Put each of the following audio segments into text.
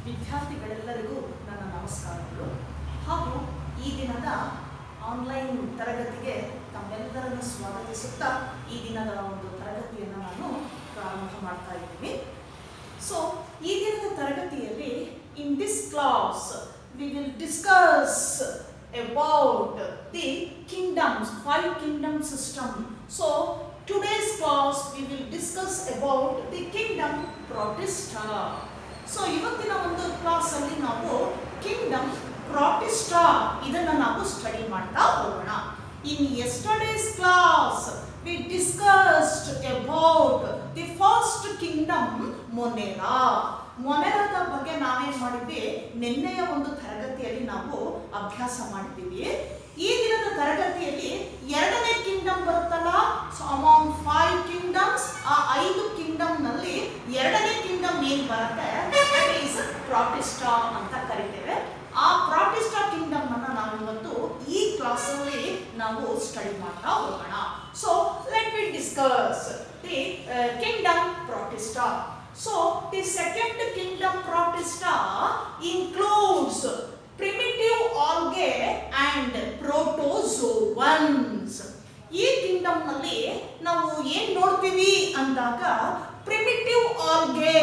ವಿದ್ಯಾರ್ಥಿಗಳೆಲ್ಲರಿಗೂ ನನ್ನ ನಮಸ್ಕಾರಗಳು ಹಾಗೂ ಈ ದಿನದ ಆನ್ಲೈನ್ ತರಗತಿಗೆ ತಮ್ಮೆಲ್ಲರನ್ನು ಸ್ವಾಗತಿಸುತ್ತಾ ಈ ದಿನದ ಒಂದು ತರಗತಿಯನ್ನು ನಾನು ಪ್ರಾರಂಭ ಮಾಡ್ತಾ ಇದ್ದೀನಿ. ಸೊ ಈ ದಿನದ ತರಗತಿಯಲ್ಲಿ in this class we will discuss about the kingdoms, 5 kingdom system. So today's class we will discuss about the kingdom Protista. So ಇವತ್ತಿನ ಒಂದು ಕ್ಲಾಸ್ ಅಲ್ಲಿ ನಾವು ಕಿಂಗ್ಡಮ್ ಪ್ರಾಟಿಸ್ಟಾ ಇದನ್ನ ನಾವು ಸ್ಟಡಿ ಮಾಡ್ತಾ ಹೋಗೋಣ. In yesterday's class we discussed about the first kingdom ಮೊನೆರಾ. ಮೊನೆರಾದ ಬಗ್ಗೆ ನಾವೇನ್ ಮಾಡಿದ್ವಿ, ನಿನ್ನೆಯ ಒಂದು ತರಗತಿಯಲ್ಲಿ ನಾವು ಅಭ್ಯಾಸ ಮಾಡಿದ್ದೀವಿ. ಈ ದಿನದ ತರಗತಿಯಲ್ಲಿ ಎರಡನೇ ಕಿಂಗ್ಡಮ್ ಬರುತ್ತಲ್ಲ, ಸೊ ಅಮಾಂಗ್ 5 ಕಿಂಗ್ಡಮ್ಸ್, ಆ 5 ಕಿಂಗ್ಡಮ್ ನಲ್ಲಿ ಎರಡನೇ ಕಿಂಗ್ಡಮ್ ಏನ್ ಬರುತ್ತೆ ದಟ್ ಈಸ್ ಪ್ರಾಟಿಸ್ಟಾ ಅಂತ ಕರಿತೇವೆ. ಆ ಪ್ರಾಟಿಸ್ಟಾ ಕಿಂಗ್ಡಮ್ ಅನ್ನ ನಾವು ಇವತ್ತು ಈ ಕ್ಲಾಸ್ ಅಲ್ಲಿ ನಾವು ಸ್ಟಡಿ ಮಾಡ್ತಾ ಹೋಗೋಣ. So let we discuss the kingdom Protista. So the second kingdom Protista includes primitive algae and protozoans. ಈ ಕಿಂಗ್ಡಮ್ ನಲ್ಲಿ ನಾವು ಏನ್ ನೋಡ್ತೀವಿ ಅಂದಾಗ primitive algae,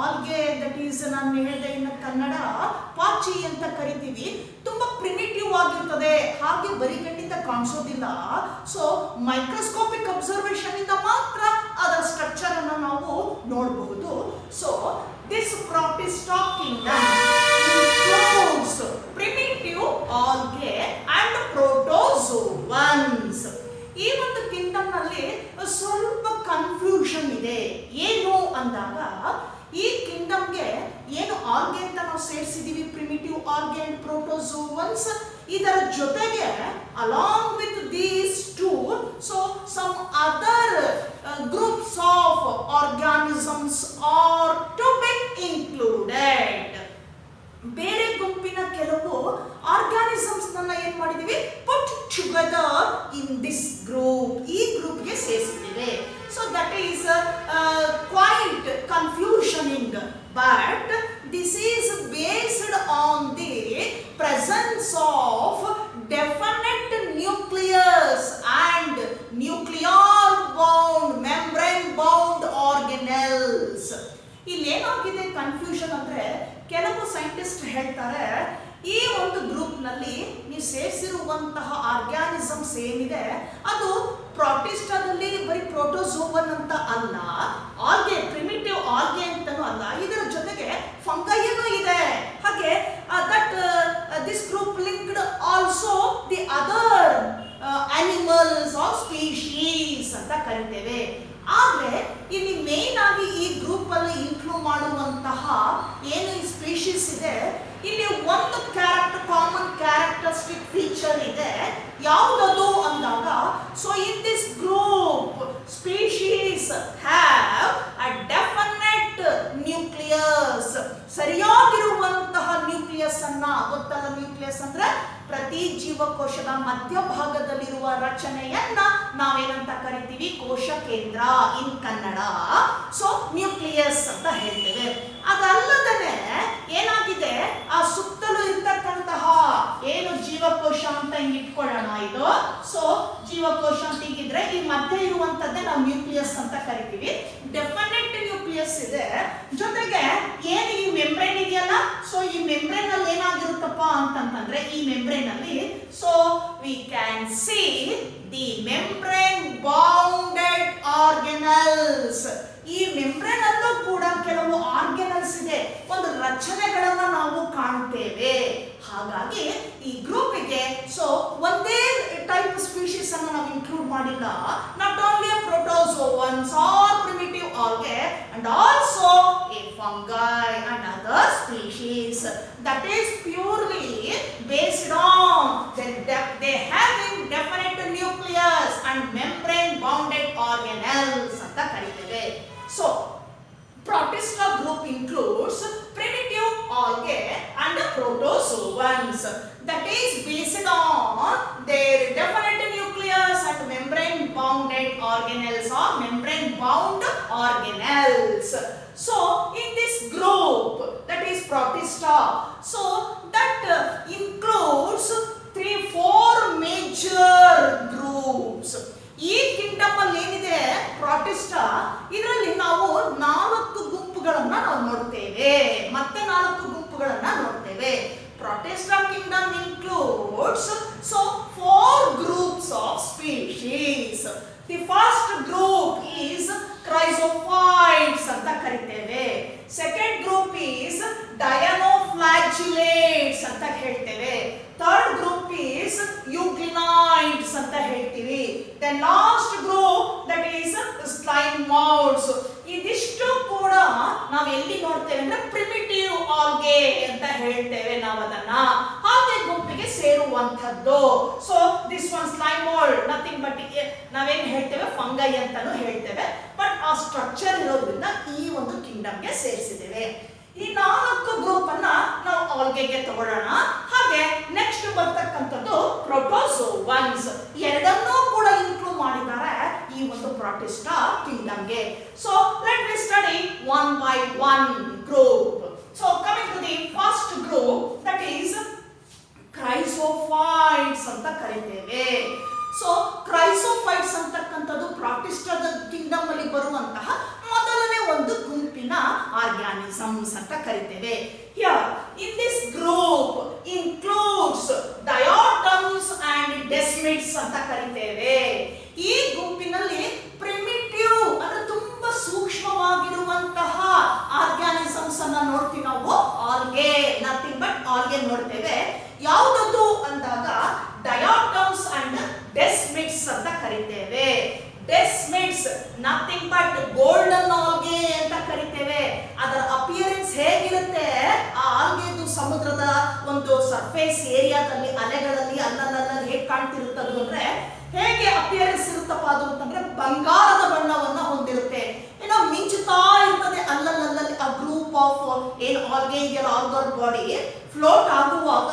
algae that is ನಾನು ಹೇಳಿದೆ ಇನ್ನು ಕನ್ನಡ ಪಾಚಿ ಅಂತ ಕರಿತೀವಿ. ತುಂಬಾ ಪ್ರಿಮಿಟಿವ್ ಆಗಿರ್ತದೆ, ಹಾಗೆ ಬರಿಗಣ್ಣಿಂದ ಕಾಣಿಸೋದಿಲ್ಲ. ಸೊ ಮೈಕ್ರೋಸ್ಕೋಪಿಕ್ ಅಬ್ಸರ್ವೇಷನ್ ಇಂದ ಮಾತ್ರ ಅದರ ಸ್ಟ್ರಕ್ಚರ್ ಅನ್ನು ನಾವು ನೋಡಬಹುದು. So this Protista kingdom includes primitive algae and protozoans. ಈ ಒಂದು ಕಿಂಗ್ಡಮ್ ನಲ್ಲಿ ಸ್ವಲ್ಪ ಕನ್ಫ್ಯೂಷನ್ ಇದೆ. ಏನು ಅಂದಾಗ ಈ ಕಿಂಗ್ಡಮ್ಗೆ ಏನು ಆಲ್ಗೆ ಅಂತ ನಾವು ಸೇರಿಸಿದೀವಿ, ಪ್ರಿಮಿಟಿವ್ ಆಲ್ಗೆ ಅಂಡ್ ಪ್ರೋಟೋಜೋವನ್ಸ್, ಇದರ ಜೊತೆಗೆ along with these two so some other groups of organisms are to be included. ಬೇರೆ ಗುಂಪಿನ ಕೆಲವು ಆರ್ಗಾನಿಸಮ್ಸ್ ನನ್ನ ಏನ್ ಮಾಡಿದೀವಿ, put together in this group, ಈ ಗ್ರೂಪ್ಗೆ ಸೇರಿಸಿದ್ದೇವೆ. So that is quite confusing, but this is based on the presence of definite nucleus and nuclear bound membrane bound organelles. ಇಲ್ಲೇನಾಗಿದೆ ಕನ್ಫ್ಯೂಷನ್ ಅಂದ್ರೆ, ಕೆಲವು ಸೈಂಟಿಸ್ಟ್ ಹೇಳ್ತಾರೆ ಈ ಒಂದು ಗ್ರೂಪ್ ನಲ್ಲಿ ನೀವು ಸೇರಿಸಿರುವಂತಹ ಆರ್ಗ್ಯಾನಿಸಮ್ಸ್ ಏನಿದೆ ಅದು ಪ್ರಾಟಿಸ್ಟಾದಲ್ಲಿ ಬರೀ ಪ್ರೋಟೋಜೋವನ್ ಅಂತ ಅಲ್ಲ, ಆಲ್ಗೆ ಪ್ರಿಮಿಟಿವ್ ಆಲ್ಗೆ ಅಂತಾನೂ ಅಲ್ಲ, ಇದರ ಜೊತೆಗೆ ಫಂಗೈನೂ ಇದೆ. ಹಾಗೆ that this group linked also the other animals are species ಅಂತ ಕರಿತೇವೆ. ಆದ್ರೆ ಇಲ್ಲಿ ಮೇನ್ ಆಗಿ ಈ ಗ್ರೂಪ್ ಅಲ್ಲಿ ಇನ್ಕ್ಲೂಡ್ ಮಾಡುವಂತಹ ಏನು ಈ ಸ್ಪೀಶೀಸ್ ಇದೆ, ಇಲ್ಲಿ ಒಂದು ಕಾಮನ್ ಕ್ಯಾರೆಕ್ಟರಿಸ್ಟಿಕ್ ಫೀಚರ್ ಇದೆ. ಯಾವುದದು ಅಂದಾಗ, so in this group species have a definite nucleus, ಸರಿಯಾಗಿರುವಂತಹ ನ್ಯೂಕ್ಲಿಯಸ್ ಅನ್ನ, ಗೊತ್ತಲ್ಲ ನ್ಯೂಕ್ಲಿಯಸ್ ಅಂದ್ರೆ ಪ್ರತಿ ಜೀವಕೋಶದ ಮಧ್ಯಭಾಗದಲ್ಲಿರುವ ರಚನೆಯನ್ನ ನಾವೇನಂತ ಕರಿತೀವಿ, ಕೋಶ ಕೇಂದ್ರ ಇನ್ ಕನ್ನಡ. ಸೊ ನ್ಯೂಕ್ಲಿಯಸ್ ಅಂತ ಹೇಳ್ತೇವೆ. ಅದಲ್ಲದೆ ಏನಾಗಿದೆ, ಆ ಸುತ್ತಲೂ ಇರ್ತಕ್ಕಂತಹ ಏನು ಜೀವಕೋಶ ಅಂತ ಹಿಂಗ್ ಇಟ್ಕೊಳ್ಳೋಣ ಇದು. ಸೊ ಜೀವಕೋಶ ಅಂತ ಹೀಗಿದ್ರೆ ಈ ಮಧ್ಯೆ ಇರುವಂತದ್ದೇ ನಾವು ನ್ಯೂಕ್ಲಿಯಸ್ ಅಂತ ಕರಿತೀವಿ. ಡೆಫಿನೆಟ್ ನ್ಯೂಕ್ಲಿಯಸ್ ಇದೆ, ಜೊತೆಗೆ ಏನು ಈ ಮೆಂಬ್ರೇನ್ ಇದೆಯಲ್ಲ, ಸೊ ಈ ಮೆಂಬ್ರೇನ್ ಅಲ್ಲಿ ಏನಾಗಿರುತ್ತಪ್ಪ ಅಂತಂತಂದ್ರೆ, ಈ ಮೆಂಬ್ರೇನ್ ಅಲ್ಲಿ so we can see the membrane bounded organelles. ಈ ಮೆಂಬ್ರೇನ್ ಅಲ್ಲೂ ಕೂಡ ಕೆಲವು ಆರ್ಗನೆಲ್ಸ್ ಇದೆ, ಒಂದು ರಚನೆಗಳನ್ನ ನಾವು ಕಾಣುತ್ತೇವೆ. ಹಾಗಾಗಿ ಈ ಗ್ರೂಪಿಗೆ ಸೊ ಒಂದೇ ಟೈಪ್ ಸ್ಪೀಶೀಸ್ ಅನ್ನು ನಾವು ಇನ್ಕ್ಲೂಡ್ ಮಾಡಿಲ್ಲ, not only protozoans or primitive algae and also a fungi and other species that is purely based on they having definite nucleus and membrane bounded organelles ಅಂತ ಕರೀತೇವೆ. So Protista group includes primitive algae and protozoans that is based on their definite nucleus and membrane bounded organelles or membrane bound organelles. So in this group, that is Protista, so that includes 3-4 major groups. ಈ Kingdom ಅಲ್ಲಿ ಏನಿದೆ ಪ್ರಾಟಿಸ್ಟಾ, ಇದರಲ್ಲಿ ನಾವು 4 ಗುಂಪುಗಳನ್ನ ನಾವು ನೋಡ್ತೇವೆ, ಮತ್ತೆ 4 ಗುಂಪುಗಳನ್ನ ನೋಡ್ತೇವೆ. Protista kingdom includes 4 groups of species. The first group is chrysophytes ಅಂತ ಕರಿತೇವೆ. Second group is dinoflagellates ಅಂತ ಹೇಳ್ತೇವೆ. Third group is euglenids ಅಂತ ಹೇಳ್ತೀವಿ. Then last group, that is slime mounds. ಇದಿಷ್ಟು ಕೂಡ ನಾವು ಎಲ್ಲಿ ನೋಡ್ತೇವೆ ಅಂದ್ರೆ ಪ್ರಿಮಿಟಿವ್ ಆಲ್ಗೆ ಅಂತ ಹೇಳ್ತೇವೆ ನಾವು ಅದನ್ನ. ಹಾಗೆ ಗುಂಪಿಗೆ ಸೇರುವಂತದ್ದು. So this one slime mould nothing but ನಾವೇನ್ ಹೇಳ್ತೇವೆ ಫಂಗೈ ಅಂತಾನು ಹೇಳ್ತೇವೆ. ಬಟ್ ಆ ಸ್ಟ್ರಕ್ಚರ್ ಇರೋದ್ರಿಂದ ಈ ಒಂದು ಕಿಂಗ್ಡಮ್ಗೆ ಸೇರಿಸಿದ್ದೇವೆ. ಈ 4 ಗ್ರೂಪ್ ಅನ್ನ ನಾವು ಆಲ್ಗೆಗೆ ತಗೊಳ್ಳೋಣ. ಹಾಗೆ ನೆಕ್ಸ್ಟ್ ಬರ್ತಕ್ಕಂಥದ್ದು ಪ್ರೋಟೋಜೋವನ್ಸ್. ಎರಡನ್ನೂ ಕೂಡ ಇನ್ಕ್ಲೂಡ್ ಮಾಡಿದ್ದಾರೆ ಈ ಒಂದು ಪ್ರಾಟಿಸ್ಟಾ ಕಿಂಗ್ಡಮ್ಗೆ. So let we study one by one group. So coming to the first group, that is chrysophytes ಅಂತ ಕರಿತೇವೆ. ಸೊ ಕ್ರೈಸೋಫೈಟ್ಸ್ ಅಂತಕ್ಕಂಥದ್ದು ಪ್ರಾಟಿಸ್ಟಾದ ಕಿಂಗ್ಡಮ್ ಅಲ್ಲಿ ಬರುವಂತಹ ಮೊದಲನೇ ಒಂದು ಗುಂಪಿನ ಆರ್ಗ್ಯಾನಿಸಮ್ಸ್ ಅಂತ ಕರಿತೇವೆ. Here in this group includes diatoms and desmids ಅಂತ ಕರಿತೇವೆ. ಈ ಗುಂಪಿನಲ್ಲಿ ಪ್ರಿಮಿಟಿವ್ ಅಂದ್ರೆ ತುಂಬಾ ಸೂಕ್ಷ್ಮವಾಗಿರುವಂತಹ ಆರ್ಗ್ಯಾನಿಸಮ್ಸ್ ಅನ್ನ ನೋಡ್ತೀವಿ ನಾವು. ಆಲ್ಗೆ, ನಥಿಂಗ್ ಬಟ್ ಆಲ್ಗೆ ನೋಡ್ತೇವೆ. ಯಾವುದದು ಅಂದಾಗ ಡಯಾಟಮ್ಸ್ ಅಂಡ್ ಡೆಸ್ಮಿಡ್ಸ್ ಅಂತ ಕರಿತೇವೆ. ಡೆಸ್ಮಿಡ್ಸ್ ನಥಿಂಗ್ ಬಟ್ ಗೋಲ್ಡನ್ ಆಲ್ಗೆ ಅಂತ ಕರಿತೇವೆ. ಅದರ ಅಪಿಯರೆನ್ಸ್ ಹೇಗಿರುತ್ತೆ, ಆ ಆಲ್ಗೆದು ಸಮುದ್ರದ ಒಂದು ಸರ್ಫೇಸ್ ಏರಿಯಾದಲ್ಲಿ ಅಲೆಗಳಲ್ಲಿ ಅಲ್ಲಲ್ಲಿ ಹೇಗೆ ಕಾಣ್ತಿರುತ್ತದು ಅಂದ್ರೆ ಹೇಗೆ ಅಪಿಯರೆನ್ಸ್ ಇರುತ್ತಪ್ಪ ಅದು ಅಂತಂದ್ರೆ ಬಂಗಾರದ ಬಣ್ಣವನ್ನ ಹೊಂದಿರುತ್ತೆ. ಏನೋ ಮಿಂಚುತ್ತಾ ಇರ್ತದೆ ಅಲ್ಲಲ್ಲಿ. ಆ ಗ್ರೂಪ್ ಆಫ್ ಏನ್ ಆಲ್ಗೆ ಇದೆಯಲ್ಲ ಆಲ್ಗರ್ ಬಾಡಿ ಫ್ಲೋಟ್ ಆಗುವಾಗ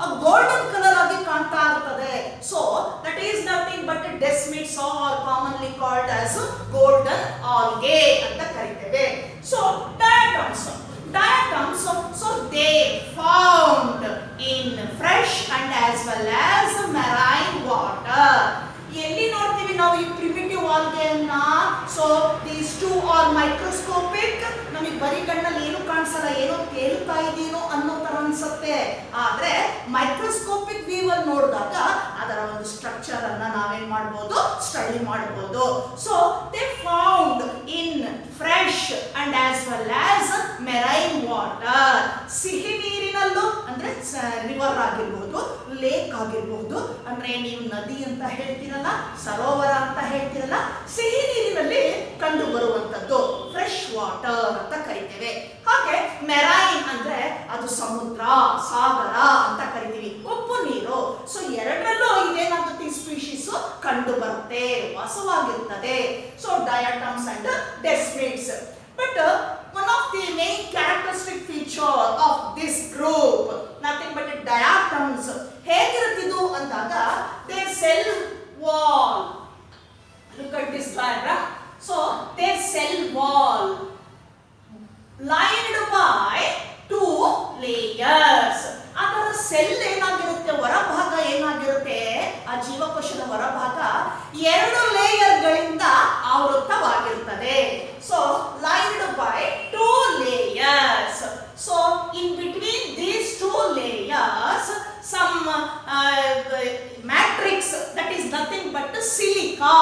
ಆ ಗೋಲ್ಡನ್ ಕಲರ್ ಆಗಿ ಕಾಣ್ತಾ ಇರ್ತದೆ. So that is nothing but desmids are commonly called as golden algae ಅಂತ ಕರಿತೇವೆ. So diatoms, so they found in fresh and as well as marine water. ಎಲ್ಲಿ ನೋಡ್ತೀವಿ ನಾವು ಈ ಪ್ರಿಮಿಟಿವ್ ಆಲ್ಗೆಯನ್ನ? So these two are microscopic. ನಮಗೆ ಬರೀ ಕಣ್ಣಲ್ಲಿ ಏನು ಕಾಣಿಸಲ್ಲ, ಏನೋ ತೇಲ್ತಾ ಇದೆಯೋ ಅನ್ನೋ ತರ ಅನ್ಸುತ್ತೆ. ಆದ್ರೆ ಮೈಕ್ರೋಸ್ಕೋಪಿಕ್ ವ್ಯೂ ಅಲ್ಲಿ ನೋಡಿದಾಗ ಅದರ ಒಂದು ಸ್ಟ್ರಕ್ಚರ್ ಅನ್ನ ನಾವೇನ್ ಮಾಡಬಹುದು, ಸ್ಟಡಿ ಮಾಡಬಹುದು. So they found in fresh and as well as marine water. ಸಿಹಿ ನೀರಿನಲ್ಲೂ ಅಂದ್ರೆ ರಿವರ್ ಆಗಿರ್ಬಹುದು, ಲೇಕ್ ಆಗಿರ್ಬಹುದು, ಅಂದ್ರೆ ನೀವು ನದಿ ಅಂತ ಹೇಳ್ತೀರಲ್ಲ, ಸರೋವರ ಅಂತ ಹೇಳ್ತೀರಲ್ಲ, ಸಿಹಿ ನೀರಿನಲ್ಲಿ ಕಂಡು ಬರುವಂತದ್ದು ಫ್ರೆಶ್ ವಾಟರ್ ಅಂತ ಕರಿತೇವೆ. ಹಾಗೆ ಮೆರೈನ್ ಅಂದ್ರೆ ಅದು ಸಮುದ್ರ, ಸಾಗರ ಅಂತ ಕರಿತೀವಿ, ಉಪ್ಪು ನೀರು. ಸೊ ಎರಡರಲ್ಲೂ ಇದೇನಾಗುತ್ತೆ, ಈ ಸ್ಪೀಶೀಸ್ ಕಂಡು ಬರುತ್ತೆ, ವಾಸವಾಗಿರ್ತದೆ. So diatoms and desmids. But one of the main characteristic feature of this group, nothing but diatoms, ಹೇಗಿರುತ್ತಿದ್ದು ಅಂದಾಗ their cell wall, look at this diagram. So their cell wall lined by 2 layers. ಅದರ cell ಏನಾಗಿರುತ್ತೆ, ಹೊರಭಾಗ ಏನಾಗಿರುತ್ತೆ, ಆ ಜೀವಕೋಶದ ಹೊರಭಾಗ 2 ಲೇಯರ್ಗಳಿಂದ ಆವೃತವಾಗಿರುತ್ತದೆ. So lined by 2 layers. So in between these 2 layers some matrix, that is nothing but silica.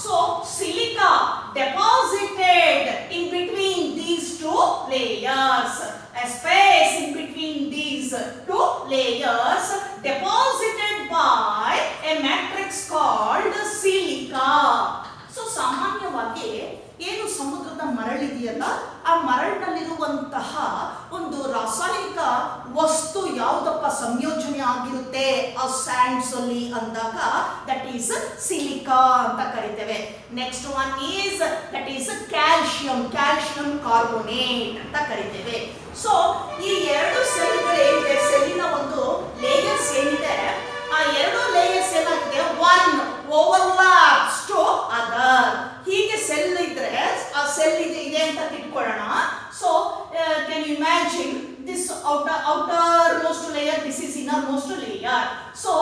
So silica deposited in between these 2 layers. A space in between these 2 layers deposited by a matrix called silica. So ಸಾಮಾನ್ಯವಾಗಿ ಏನು ಸಮುದ್ರದ ಮರಳಿದೆಯಲ್ಲ, ಆ ಮರಳಿನಲ್ಲಿರುವಂತಹ ಒಂದು ರಾಸಾಯನಿಕ ವಸ್ತು ಯಾವುದಪ್ಪ ಸಂಯೋಜನೆ ಆಗಿರುತ್ತೆ ಆ ಸ್ಯಾಂಡ್ಸ್ ಅಲ್ಲಿ ಅಂದಾಗ ದಟ್ ಈಸ್ ಸಿಲಿಕಾ ಅಂತ ಕರಿತೇವೆ. Next one is that is calcium carbonate ಅಂತ ಕರಿತೇವೆ. ಸೊ ಈ 2 ಸೆಲ್ಗಳು ಏನಿದೆ, ಸೆಲ್ಲಿನ ಒಂದು ಲೇಯರ್ಸ್ ಏನಿದೆ, ಆ 2 ಲೇಯರ್ಸ್ ಏನಾಗಿದೆ, ಒನ್ ಓವರ್ಲ್ಯಾಪ್ಸ್ ಟು ಅದರ್. ಹೀಗೆ ಸೆಲ್ ಇದ್ರೆ ಆ ಸೆಲ್ ಇದೆ ಅಂತ ತಿಳ್ಕೊಳ್ಳೋಣ. imagine this outermost layer, this is innermost layer. So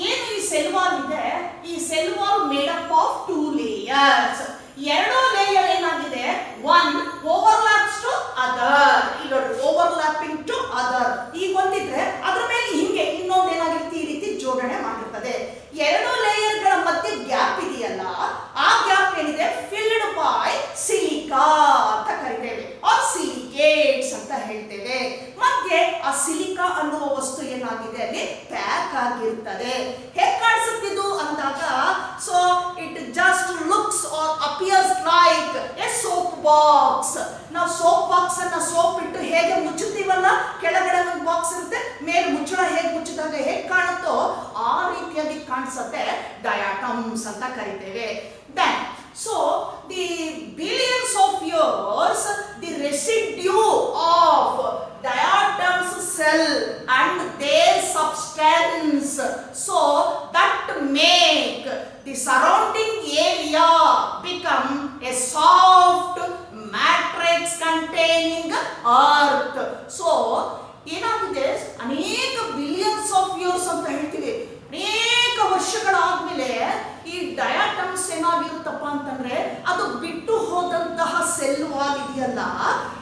ಏನು ಈ ಸೆಲ್ ವಾಲ್ ಇದೆ, ಈ cell wall made up of 2 layers. ಎರಡು ಲೇಯರ್ ಏನಾಗಿದೆ, ಒನ್ ಓವರ್ಲ್ಯಾಪ್ಸ್ ಟು ಅದರ್. ಈಗ ಓವರ್ಲ್ಯಾಪಿಂಗ್ ಟು ಅದರ್ ಈಗ ಒಂದಿದ್ರೆ ಅದ್ರ ಮೇಲೆ ಹಿಂಗೆ ಇನ್ನೊಂದು ಏನಾಗಿರುತ್ತೆ, ಈ ರೀತಿ ಜೋಡಣೆ ಮಾಡಿರ್ತದೆ. ಎರಡು ಲೇಯರ್ಗಳ ಮಧ್ಯೆ ಗ್ಯಾಪ್ ಇದೆಯಲ್ಲ, ಆ ಗ್ಯಾಪ್ ಏನಿದೆ ಫಿಲ್ಡ್ ಬೈ ಸಿಲಿಕಾ ಅಂತ ಕರಿತೇವೆ, ಆರ್ ಸಿಲಿಕೇಟ್ಸ್ ಅಂತ ಹೇಳ್ತೇವೆ. ಮಧ್ಯೆ ಆ ಸಿಲಿಕಾ ಅನ್ನುವ ವಸ್ತು ಏನಾಗಿದೆ ಅಲ್ಲಿ ಪ್ಯಾಕ್ ಆಗಿರ್ತದೆ. ಹೇಗೆ ಕಾಣಿಸುತ್ತಿದ್ದು ಅಂದಾಗ, so it just looks or appears like a soap box. ನಾವು ಸೋಪ್ ಬಾಕ್ಸ್ ಅನ್ನ ಸೋಪ್ ಇಟ್ಟು ಹೇಗೆ ಮುಚ್ಚುತ್ತೀವಲ್ಲ, ಕೆಳಗಡೆ ಒಂದು ಬಾಕ್ಸ್ ಇರುತ್ತೆ, ಮೇಲೆ ಮುಚ್ಚಳ ಹೇಗೆ ಮುಚ್ಚಿದಾಗ ಹೇಗೆ ಕಾಣುತ್ತೋ ಆ ರೀತಿಯಾಗಿ ಕಾಣಿಸುತ್ತೆ. ಡಯಾಟಮ್ಸ್ ಅಂತ ಕರಿತೇವೆ. Then, so the billions of years, the residue of diatoms cell and their substance, so that make the surrounding area become a soft matrix containing earth. So ಏನಾಗಿದೆ, ಅನೇಕ ಬಿಲಿಯನ್ಸ್ ಆಫ್ ಇಯರ್ಸ್ ಅಂತ ಹೇಳ್ತೀವಿ, ಅನೇಕ ವರ್ಷಗಳಾದ್ಮೇಲೆ ಈ ಡಯಾಟಮ್ಸ್ ಏನಾಗಿರುತ್ತಪ್ಪ ಅಂತಂದ್ರೆ, ಅದು ಬಿಟ್ಟು ಹೋದಂತಹ ಸೆಲ್ ವಾಲ್ ಇದೆಯಲ್ಲ,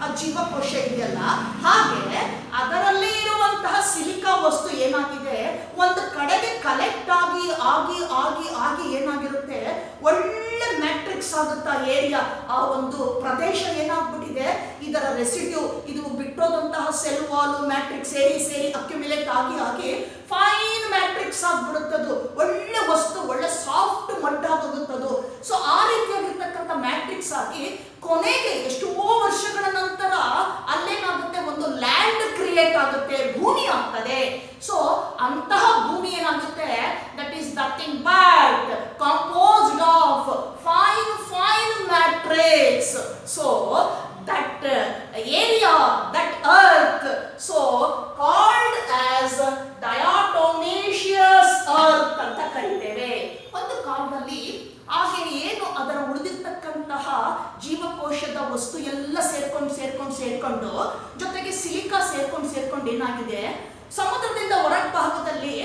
ಆ ಜೀವಕೋಶ ಇದೆಯಲ್ಲ, ಹಾಗೆ ಅದರಲ್ಲಿ ಇರುವಂತಹ ಸಿಲಿಕಾ ವಸ್ತು ಏನಾಗಿದೆ, ಒಂದು ಕಡೆಗೆ ಕಲೆಕ್ಟ್ ಆಗಿ ಆಗಿ ಆಗಿ ಆಗಿ ಏನಾಗಿರುತ್ತೆ, ಒಳ್ಳೆ ಮ್ಯಾಟ್ರಿಕ್ಸ್ ಆಗುತ್ತಾ ಏರಿಯಾ, ಆ ಒಂದು ಪ್ರದೇಶ ಏನಾಗ್ಬಿಟ್ಟಿದೆ, ಇದರ ರೆಸಿಡ್ಯೂ, ಇದು ಬಿಟ್ಟೋದಂತಹ ಸೆಲ್ ವಾಲ್ ಮ್ಯಾಟ್ರಿಕ್ಸ್ ಸೇರಿ ಸೇರಿ ಅಕ್ಯುಮಿಲೇಟ್ ಆಗಿ ಆಗಿ ಫೈನ್ ಮ್ಯಾಟ್ರಿಕ್ಸ್ ಆಗ್ಬಿಡುತ್ತದು, ಒಳ್ಳೆ ವಸ್ತು, ಒಳ್ಳೆ ಸಾಫ್ಟ್ ಮಟ್ಟಾಗುತ್ತದು. ಸೊ ಆ ರೀತಿಯಾಗಿರ್ತಕ್ಕಂಥ ಮ್ಯಾಟ್ರಿಕ್ಸ್ ಆಗಿ ಕೊನೆಗೆ ಎಷ್ಟೋ ವರ್ಷಗಳ ನಂತರ ಅಲ್ಲೇನಾಗುತ್ತೆ, ಒಂದು ಲ್ಯಾಂಡ್ ಕ್ರಿಯೇಟ್ ಆಗುತ್ತೆ, ಭೂಮಿ ಆಗ್ತದೆ. ಸೊ ಅಂತಹ ಭೂಮಿ ಏನಾಗುತ್ತೆ, that is nothing but composed of fine fine matrix. So that area, that earth, so called as diatomaceous earth ಅಂತ ಕರೀತೇವೆ. ಒಂದು ಕಾಲದಲ್ಲಿ ಹಾಗೆ ಏನು ಅದರ ಉಳಿದಿರ್ತಕ್ಕಂತಹ ಜೀವಕೋಶದ ವಸ್ತು ಎಲ್ಲ ಸೇರ್ಕೊಂಡು ಜೊತೆಗೆ ಸಿಲಿಕಾ ಸೇರ್ಕೊಂಡು ಏನಾಗಿದೆ, ಸಮುದ್ರದಿಂದ ಹೊರ ಭಾಗದಲ್ಲಿ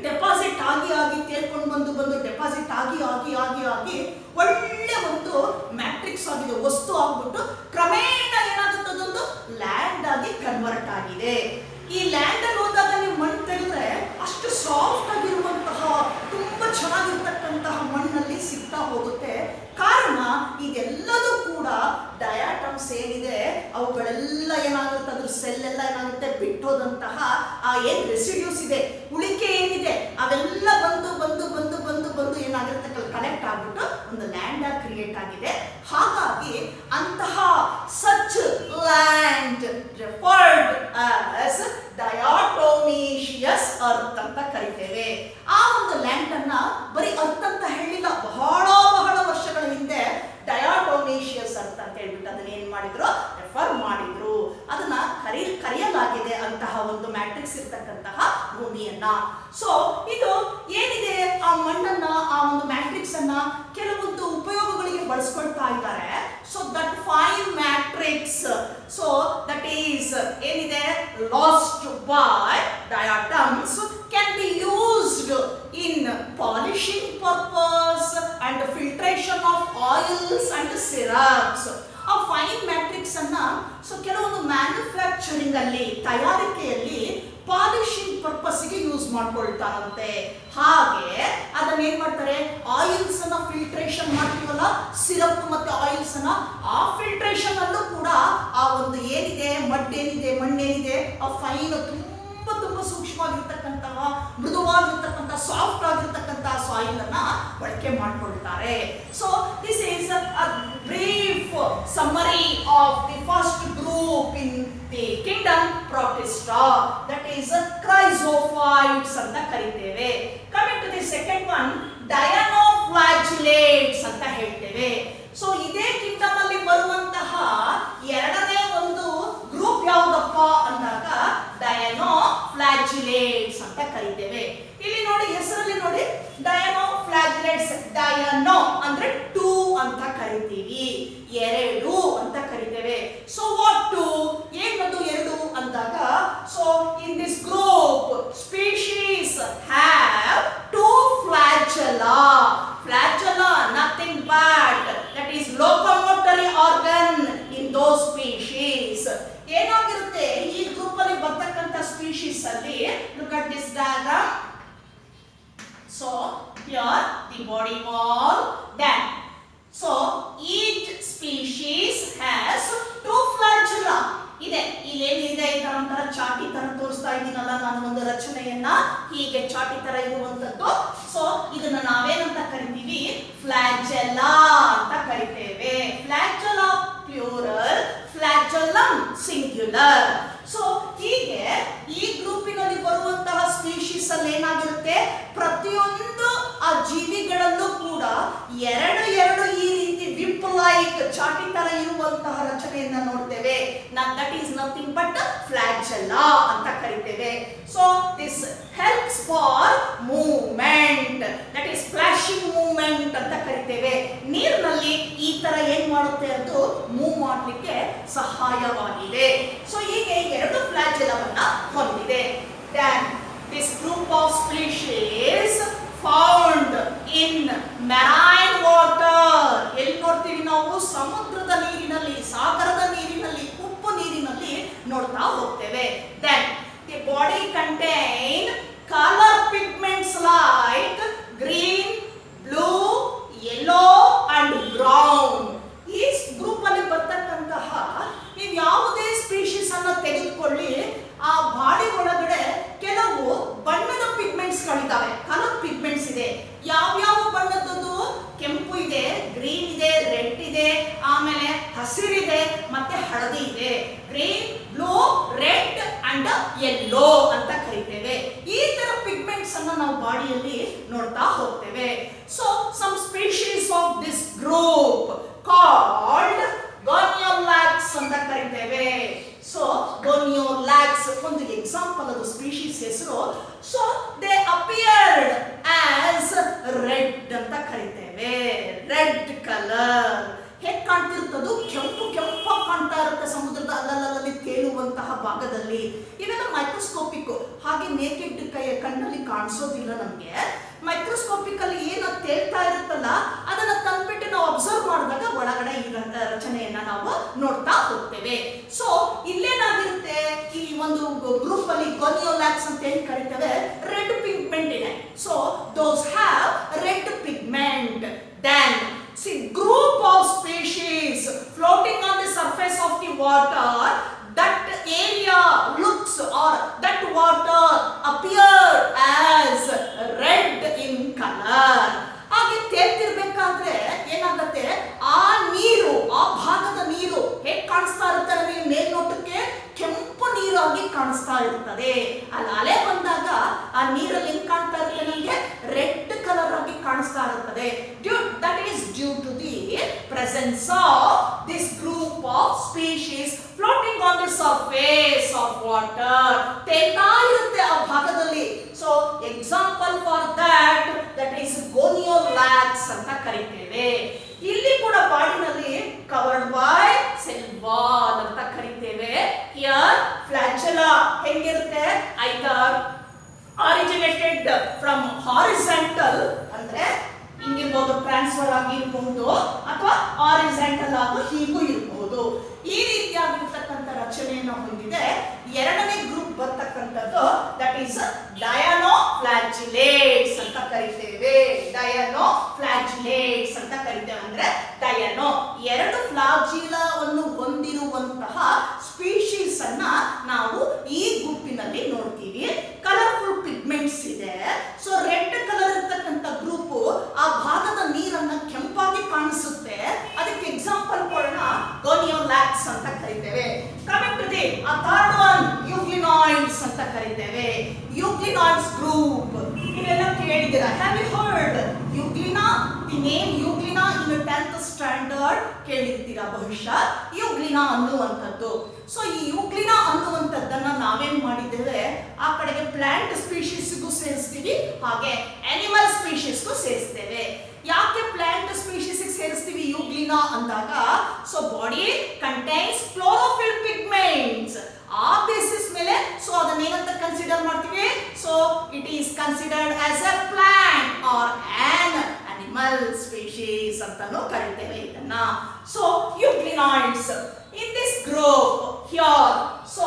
ಡೆಪಾಸಿಟ್ ಆಗಿ ಆಗಿ ತೇರ್ಕೊಂಡು ಬಂದು ಡೆಪಾಸಿಟ್ ಆಗಿ ಆಗಿ ಆಗಿ ಆಗಿ ಒಳ್ಳೆ ಒಂದು ಮ್ಯಾಟ್ರಿಕ್ಸ್ ಆಗಿದೆ, ವಸ್ತು ಆಗ್ಬಿಟ್ಟು ಕ್ರಮೇಣ ಏನಾಗುತ್ತೆ, ಅದೊಂದು ಲ್ಯಾಂಡ್ ಆಗಿ ಕನ್ವರ್ಟ್ ಆಗಿದೆ. ಈ ಲ್ಯಾಂಡ್ ಅಲ್ಲಿ ಹೋದಾಗ ನೀವು ಮಣ್ಣು ತೆಗೆದ್ರೆ ಅಷ್ಟು ಸಾಫ್ಟ್ ಆಗಿರುವಂತಹ ತುಂಬಾ ಚೆನ್ನಾಗಿರ್ತಕ್ಕಂತಹ ಮಣ್ಣಲ್ಲಿ ಸಿಗ್ತಾ ಹೋಗುತ್ತೆ. ಕಾರಣ ಇದೆಲ್ಲದೂ ಕೂಡ ಡಯಾಟಮ್ಸ್ ಏನಿದೆ ಅವುಗಳೆಲ್ಲ ಏನಾಗುತ್ತೆ, ಅದ್ರ ಸೆಲ್ ಎಲ್ಲ ಏನಾಗುತ್ತೆ, ಬಿಟ್ಟೋದಂತಹ ಆ ಏನ್ ರೆಸಿಡ್ಯೂಸ್ ಇದೆ, ಉಳಿಕೆ ಏನಿದೆ, ಅವೆಲ್ಲ ಬಂದು ಬಂದು ಬಂದು ಬಂದು ಬಂದು ಏನಾಗಿರುತ್ತೆ, ಕನೆಕ್ಟ್ ಆಗ್ಬಿಟ್ಟು ಒಂದು ಲ್ಯಾಂಡ್ ಆಗಿ ಕ್ರಿಯೇಟ್ ಆಗಿದೆ. ಹಾಗಾಗಿ ಅಂತಹ such land referred as diatomaceous earth ಅಂತ ಕರಿತೇವೆ. ಆ ಒಂದು ಲ್ಯಾಂಡ್ ಅನ್ನ ಬರೀ ಅರ್ತ್ ಅಂತ ಹೇಳಿಲ್ಲ, ಬಹಳ ವರ್ಷಗಳ ಹಿಂದೆ ಡಯಾಟೋಮೇಷಿಯಸ್ ಅರ್ತ್ ಅಂತ ಹೇಳ್ಬಿಟ್ಟು ಅದನ್ನ ಏನ್ ಮಾಡಿದ್ರು, ರೆಫರ್ ಮಾಡಿದ್ರು. ಅದನ್ನ ಕರೆಯಲಾಗಿದೆ ಅಂತಹ ಒಂದು ಮ್ಯಾಟ್ರಿಕ್ಸ್ ಇರ್ತಕ್ಕಂತಹ ಭೂಮಿಯನ್ನ. ಸೊ ಇದು ಏನಿದೆ, ಆ ಮಣ್ಣನ್ನ, ಆ ಒಂದು ಮ್ಯಾಟ್ರಿಕ್ಸ್ ಅನ್ನ ಕೆಲವೊಂದು ಉಪಯೋಗಗಳಿಗೆ ಬಳಸ್ಕೊಳ್ತಾ ಇದ್ದಾರೆ. So that fine matrix, so that is ಏನಿದೆ, lost by diatoms can be used in polishing purpose and filtration of oils and syrups. ಆ ಫೈನ್ ಮ್ಯಾಟ್ರಿಕ್ಸ್ ಅನ್ನ ಸೊ ಕೆಲವೊಂದು ಮ್ಯಾನುಫ್ಯಾಕ್ಚರಿಂಗ್ ಅಲ್ಲಿ, ತಯಾರಿಕೆಯಲ್ಲಿ ಪಾಲಿಶಿಂಗ್ ಪರ್ಪಸ್ಗೆ ಯೂಸ್ ಮಾಡ್ಕೊಳ್ತಾರಂತೆ. ಹಾಗೆ ಅದನ್ನ ಏನ್ ಮಾಡ್ತಾರೆ, ಆಯಿಲ್ಸ್ ಅನ್ನ ಫಿಲ್ಟ್ರೇಷನ್ ಮಾಡ್ತೀವಲ್ಲ, ಸಿರಪ್ ಮತ್ತೆ ಆಯಿಲ್ಸ್ ಅನ್ನ, ಆ ಫಿಲ್ಟ್ರೇಷನ್ ಅಲ್ಲೂ ಕೂಡ ಆ ಒಂದು ಏನಿದೆ, ಮಣ್ಣೇನಿದೆ, ಆ ಫೈನ್ ತುಂಬಾ ಸೂಕ್ಷ್ಮವಾಗಿರ್ತಕ್ಕಂತಹ, ಮೃದುವಾಗಿರ್ತಕ್ಕಂಥ, ಸಾಫ್ಟ್ ಆಗಿರ್ತಕ್ಕಂತಹ ಸಾಯಿಲ್ ಅನ್ನ ಬಳಕೆ ಮಾಡ್ಕೊಳ್ತಾರೆ. So this is a brief summary of the first group in the kingdom Protista, that is chrysophytes ಅಂತ ಕರಿತೇವೆ. Coming to the second one, dinoflagellates ಅಂತ ಹೇಳ್ತೇವೆ. ಸೊ ಇದೇ ಕಿಂಗ್ಡಮ್ ಅಲ್ಲಿ ಬರುವಂತಹ ಎರಡನೇ ಒಂದು ಗ್ರೂಪ್ ಯಾವುದಪ್ಪ ಅಂದಾಗ ಡಯಾನೋಫ್ಲಾಜಿಲೇಟ್ಸ್ ಅಂತ ಕರಿತೇವೆ. ಇಲ್ಲಿ ನೋಡಿ, ಹೆಸರಲ್ಲಿ ನೋಡಿ, ಡಯಾನೋಫ್ಲಾಜಿಲೇಟ್ಸ್. ಡಯಾನೋ ಅಂದ್ರೆ ಟೂ ಅಂತ ಕರಿತೀವಿ, ಎರಡು ಅಂತ ಕರಿತೇವೆ. ಸೊ ವಾಟ್ ಟು, ಏನದು body wall. Then, so each species has two flagella. ಇದೆ ಇಲ್ಲೇನಿದೆ ಇದರ ಒಂಥರ ಚಾಟಿ ತರ ತೋರಿಸ್ತಾ ಇದ್ದೀನಲ್ಲ ನಾನು ಒಂದು ರಚನೆಯನ್ನ, ಹೀಗೆ ಚಾಟಿ ತರ ಇರುವಂತದ್ದು. ಸೊ ಇದನ್ನ ನಾವೇನಂತ ಕರಿತೀವಿ? ಫ್ಲಾಜೆಲ್ಲಾ ಅಂತ ಕರಿತೇವೆ. Flagella plural, flagellum singular. So ಹೀಗೆ ಈ ಗ್ರೂಪಿನಲ್ಲಿ ಬರುವಂತಹ ಸ್ಪೀಶೀಸ್ ಅಲ್ಲಿ ಏನಾಗಿರುತ್ತೆ, ಪ್ರತಿಯೊಂದು ಆ ಜೀವಿಗಳಲ್ಲೂ ಕೂಡ ಎರಡು ಎರಡು ಈ ರೀತಿ ವಿಪ್ ಲೈಕ್ ಚಾಟಿ ತರ ಇರುವಂತಹ ರಚನೆಯನ್ನ ನೋಡ್ತೇವೆ. That is nothing but flagella ಅಂತ ಕರಿತೇವೆ. So this helps for movement, that is flashing movement ಅಂತ ಕರಿತೇವೆ. ನೀರಿನಲ್ಲಿ ಈ ತರ ಏನ್ ಮಾಡುತ್ತೆ, ಅದು ಮೂವ್ ಮಾಡಲಿಕ್ಕೆ ಸಹಾಯವಾಗಿದೆ. ಸೊ ಹೀಗೆ ಎರಡು ಫ್ಲಾಜೆಲ್ಲವನ್ನ ಹೊಂದಿದೆ. Then this group of species found in marine water. ಎಲ್ಲಿ ನೋಡ್ತೀವಿ ನಾವು? ಸಮುದ್ರದ ನೀರಿನಲ್ಲಿ, ಸಾಗರದ ನೀರಿನಲ್ಲಿ, ಉಪ್ಪು ನೀರಿನಲ್ಲಿ ನೋಡ್ತಾ ಹೋಗ್ತೇವೆ. Then the body contain color pigments like green, blue, yellow and brown. ಈ ಗ್ರೂಪ್ ಅಲ್ಲಿ ಬರ್ತಕ್ಕಂತಹ ನೀವು ಯಾವುದೇ ಸ್ಪೀಶೀಸ್ ಅನ್ನ ತೆಗೆದುಕೊಳ್ಳಿ, ಆ ಬಾಡಿ ಒಳಗಡೆ ಕೆಲವು ಬಣ್ಣದ ಪಿಗ್ಮೆಂಟ್ಸ್ ಗಳಿದಾವೆ, ಕಲರ್ ಪಿಗ್ಮೆಂಟ್ಸ್ ಇದೆ. ಯಾವ್ಯಾವ ಬಣ್ಣದ್ದು? ಕೆಂಪು ಇದೆ, ಗ್ರೀನ್ ಇದೆ, ರೆಡ್ ಇದೆ, ಆಮೇಲೆ ಹಸಿರಿದೆ, ಮತ್ತೆ ಹಳದಿ ಇದೆ. Green, blue, red and yellow ಅಂತ ಕರಿತೇವೆ. ಈ ತರ ಪಿಗ್ಮೆಂಟ್ಸ್ ಅನ್ನ ನಾವು ಬಾಡಿಯಲ್ಲಿ ನೋಡ್ತಾ ಹೋಗ್ತೇವೆ. So some species of this group called Gonyaulax ಅಂತ ಕರಿತೇವೆ. ಸೊ ಗೋನಿಯೋಲ್ಯಾಕ್ಸ್ ಒಂದು ಎಕ್ಸಾಂಪಲ್, ಅದು ಸ್ಪೀಶೀಸ್ ಹೆಸರು. So they appeared as red ಅಂತ ಕರಿತೇವೆ. ರೆಡ್ ಕಲರ್ ಹೇಗೆ ಕಾಣ್ತಿರ್ತದ್ದು? ಕೆಂಪು ಕೆಂಪಾಗಿ ಕಾಣ್ತಾ ಇರುತ್ತೆ ಸಮುದ್ರದ ಅಲ್ಲಲ್ಲಿ ತೇಲುವಂತಹ ಭಾಗದಲ್ಲಿ. ಇವೆಲ್ಲ ಮೈಕ್ರೋಸ್ಕೋಪಿಕ್, ಹಾಗೆ ನೇಕೆಡ್ ಕಣ್ಣಲ್ಲಿ ಕಾಣಿಸೋದಿಲ್ಲ ನಮಗೆ. ಮೈಕ್ರೋಸ್ಕೋಪಿಕ್ ಅಲ್ಲಿ ಏನು ತೇಲ್ತಾ ಇರುತ್ತಲ್ಲ, ಅದನ್ನ ತಂದ್ಬಿಟ್ಟು ನಾವು ಅಬ್ಸರ್ವ್ ಮಾಡಿದಾಗ ಒಳಗಡೆ ಈ ರಚನೆಯನ್ನ ನಾವು ನೋಡ್ತಾ ಹೋಗ್ತೇವೆ. ಸೊ ಇಲ್ಲೇನಾಗಿರುತ್ತೆ, ಈ ಒಂದು ಗ್ರೂಪ್ ಅಲ್ಲಿ ಗೋನಿಯೋಲ್ಯಾಕ್ಸ್ ಅಂತ ಹೇಳಿ ಕರಿತೇವೆ, ರೆಡ್ ಪಿಗ್ಮೆಂಟ್ ಇದೆ. So those have read pigment. Then see group of species floating on the surface of the water, that area looks or that water appear as red in color. ಹಾಗೆ ತೇಲ್ತಿರ್ಬೇಕಾದ್ರೆ ಏನಾಗುತ್ತೆ, ಆ ನೀರು, ಆ ಭಾಗದ ನೀರು ಹೇಗೆ ಕಾಣಿಸ್ತಾ ಇರ್ತಾರೆ ನೀವು ಮೇಲ್ನೋಟಕ್ಕೆ? ಕೆಂಪು ನೀರಾಗಿ ಕಾಣಿಸ್ತಾ ಇರ್ತದೆ. ಅಲ್ಲಿ ಅಲೆ ಬಂದಾಗ ಆ ನೀರಲ್ಲಿ ಹೆಂಗ್ ಕಾಣ್ತಾ ಇರುತ್ತೆ ನಮಗೆ? ರೆಡ್ ಕಲರ್ ಆಗಿ ಕಾಣಿಸ್ತಾ ಇರುತ್ತದೆ. That is due to the presence of this group of species floating on the surface of water. ತೇಲ್ತಾ ಇರುತ್ತೆ ಆ ಭಾಗದಲ್ಲಿ. So example for that is Gonyaulax ಅಂತ ಕರಿತೇವೆ. ಇಲ್ಲಿ ಕೂಡ ಬಾಡಿನಲ್ಲಿ ಕವರ್ಡ್ ಬೈ ಸೆಲ್ ವಾಲ್ ಅಂತ ಕರಿತೇವೆ. ಹಿಯರ್ ಫ್ಲಾಜೆಲ್ಲಾ ಹೆಂಗಿರುತ್ತೆ? ಐದರ್ ಆರಿಜಿನೇಟೆಡ್ ಫ್ರಮ್ ಹಾರಿಜಾಂಟಲ್, ಅಂದ್ರೆ ಹಿಂಗಿರ್ಬೋದು, ಟ್ರಾನ್ಸ್ಫರ್ ಆಗಿ ಇರಬಹುದು, ಅಥವಾ ಹಾರಿಜಾಂಟಲ್ ಆಗಿ ಹೀಗೂ ಇರಬಹುದು. ಈ ರೀತಿಯಾಗಿರ್ತಕ್ಕಂಥ ರಚನೆಯನ್ನು ಹೊಂದಿದೆ. ಎರಡನೇ ಗ್ರೂಪ್ ಬರ್ತಕ್ಕಂಥದ್ದು ದಟ್ ಈಸ್ ಡಯಾನೋಫ್ಲಾಜಿಲೇಟ್ಸ್ ಅಂತ ಕರಿತೇವೆ. ಡಯಾನೋಫ್ಲಾಜಿಲೇಟ್ಸ್ ಅಂತ ಕರಿತೇವೆ. ಅಂದ್ರೆ ಡಯಾನೋ ಎರಡು ಫ್ಲಾಜಿಲಾವನ್ನು ಹೊಂದಿರುವಂತಹ ಸ್ಪೀಶೀಸ್ ಅನ್ನ ನಾವು ಈ ಗುಂಪಿನಲ್ಲಿ ನೋಡ್ತೀವಿ. ಕಲರ್ಫುಲ್ ಪಿಗ್ಮೆಂಟ್ಸ್ ಇದೆ. ಸೊ ರೆಡ್ ಕಲರ್ ಇರ್ತಕ್ಕಂಥ ಗ್ರೂಪ್ ಆ ಭಾಗದ ನೀರನ್ನ ಕೆಂಪಾಗಿ ಕಾಣಿಸುತ್ತೆ. ಅದಕ್ಕೆ ಎಕ್ಸಾಂಪಲ್ ಕೊಡೋಣ, ಗೋನಿಯೋಲ್ಯಾಕ್ಸ್ ಅಂತ ಕರಿತೇವೆ. Coming to the third one, euglenoids ಅಂತ ಕರಿತೇವೆ. ಯೂಗ್ಲಿನಾಯ್ಡ್ಸ್ ಗ್ರೂಪ್ ನೀವೆಲ್ಲ ಕೇಳಿದ್ದೀರಾ? Have you heard Euglena? The name Euglena in 10th standard ಕೇಳಿರ್ತೀರಾ ಬಹುಶಃ. ಯೂಗ್ಲಿನಾ ಅನ್ನುವಂಥದ್ದು. ಸೊ ಈ ಯೂಗ್ಲಿನಾ ಅನ್ನುವಂಥದ್ದನ್ನ ನಾವೇನ್ ಮಾಡಿದ್ದೇವೆ, ಆ ಕಡೆಗೆ ಪ್ಲಾಂಟ್ ಸ್ಪೀಶೀಸ್ಗೂ ಸೇರಿಸ್ತೀವಿ, ಹಾಗೆ ಅನಿಮಲ್ ಸ್ಪೀಶೀಸ್ಗೂ ಸೇರಿಸ್ತೇವೆ. ಯಾಕೆ ಪ್ಲಾಂಟ್ ಸ್ಪೀಶೀಸ್ ಸೇರಿಸ್ತೀವಿ ಯೂಗ್ಲಿನಾ ಅಂದಾಗ? So body contains chlorophyll pigments. ಆ ಬೇಸಿಸ್ ಮೇಲೆ ಸೊ ಅದನ್ನ ಏನಂತ ಕನ್ಸಿಡರ್ ಮಾಡ್ತೀವಿ? So it is considered as a plant or an animal species ಅಂತಾನು ಕರಿತೇವೆ ಇದನ್ನ. So euglenoids in this group here, so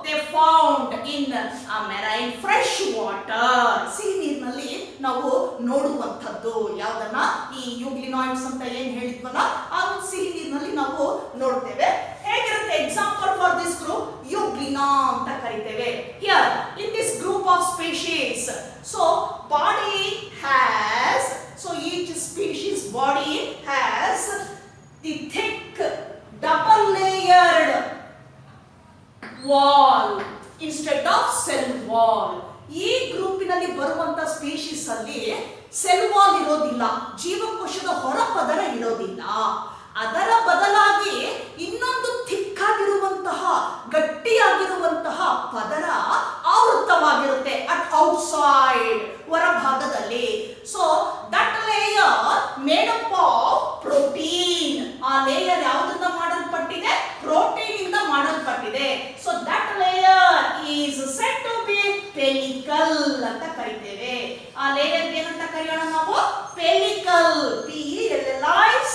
they found in marine fresh water. ಸಿಹಿ ನೀರಿನಲ್ಲಿ ನಾವು ನೋಡುವಂಥದ್ದು ಇರುವಂತದ್ದು. ಯಾವ್ದನ್ನ? ಈ ಯೂಗ್ಲಿನಾಯ್ಡ್ಸ್ ಅಂತ ಏನ್ ಹೇಳಿದ್ವಲ್ಲ ಆ ಒಂದು ಸಿಹಿ ನೀರಿನಲ್ಲಿ ನಾವು ನೋಡ್ತೇವೆ. ಹೇಗಿರುತ್ತೆ ಎಕ್ಸಾಂಪಲ್ ಫಾರ್ ದಿಸ್ ಗ್ರೂಪ್? ಯೂಗ್ಲಿನಾ ಅಂತ ಕರಿತೇವೆ. Here in this group of species, so body has, so each species body has the thick double layered wall instead of cell wall. ಈ ಗ್ರೂಪಿನಲ್ಲಿ ಬರುವಂತ ಸ್ಪೀಶೀಸ್ ಅಲ್ಲಿ ಸೆಲ್ ವಾಲ್ ಇರೋದಿಲ್ಲ, ಜೀವಕೋಶದ ಹೊರಪದರ ಇರೋದಿಲ್ಲ. ಅದರ ಬದಲಾಗಿ ಇನ್ನೊಂದು ಥಿಕ್ಕಾಗಿರುವಂತಹ ಗಟ್ಟಿಯಾಗಿರುವಂತಹ ಪದರ ಆವೃತವಾಗಿರುತ್ತೆ ಅಟ್ ಔಟ್ಸೈಡ್, ಹೊರಭಾಗದಲ್ಲಿ. So that layer made up of protein. ಆ ಲೇಯರ್ ಯಾವುದರಿಂದ ಮಾಡಲ್ಪಟ್ಟಿದೆ? ಪ್ರೋಟೀನ್ ಇಂದ ಮಾಡಲ್ಪಟ್ಟಿದೆ. So that layer is said to be pellicle ಅಂತ ಕರಿತೇವೆ. ಆ ಲೇಯರ್ ಏನಂತ ಕರೆಯೋಣ ನಾವು? ಪೆಲಿಕಲ್.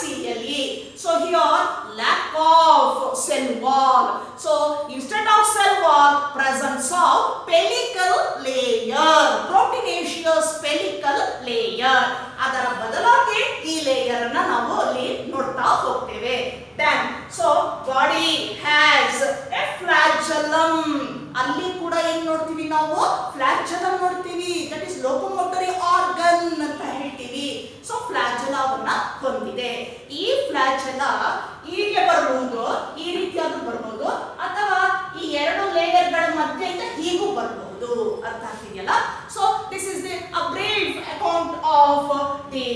PELLICLE. So here lack of cell wall. So instead of cell wall, presence of pellicle layer, proteinaceous pellicle layer. ಅದರ ಬದಲಾಗಿ ಈ ಲೇಯರ್ ಅನ್ನ ನಾವು ಅಲ್ಲಿ ನೋಡ್ತಾ ಹೋಗ್ತೇವೆ. Then so body has a flagellum. ಅಲ್ಲಿ ಕೂಡ ಏನ್ ನೋಡ್ತೀವಿ ನಾವು? ಫ್ಲಾಜೆಲ್ಲಮ್ ನೋಡ್ತೀವಿ. ದಟ್ ಇಸ್ ಲೋಕೋಮೋಟರಿ ಆರ್ಗನ್ ಅಂತ ಹೇಳ್ತೀವಿ. ಸೊ ಫ್ಲಾಜೆಲಾವನ್ನ ಹೊಂದಿದೆ. ಈ ಫ್ಲಾಜೆಲಾ ಹೀಗೆ ಬರಬಹುದು, ಈ ರೀತಿಯಾಗಿ ಬರಬಹುದು, ಅಥವಾ ಈ ಎರಡು ಲೇಯರ್ಗಳ ಮಧ್ಯೆಯಿಂದ ಹೀಗೂ ಬರಬಹುದು. ಅರ್ಥ ಆಗ್ತಿದೆಯಲ್ಲ? So this is the brief account of the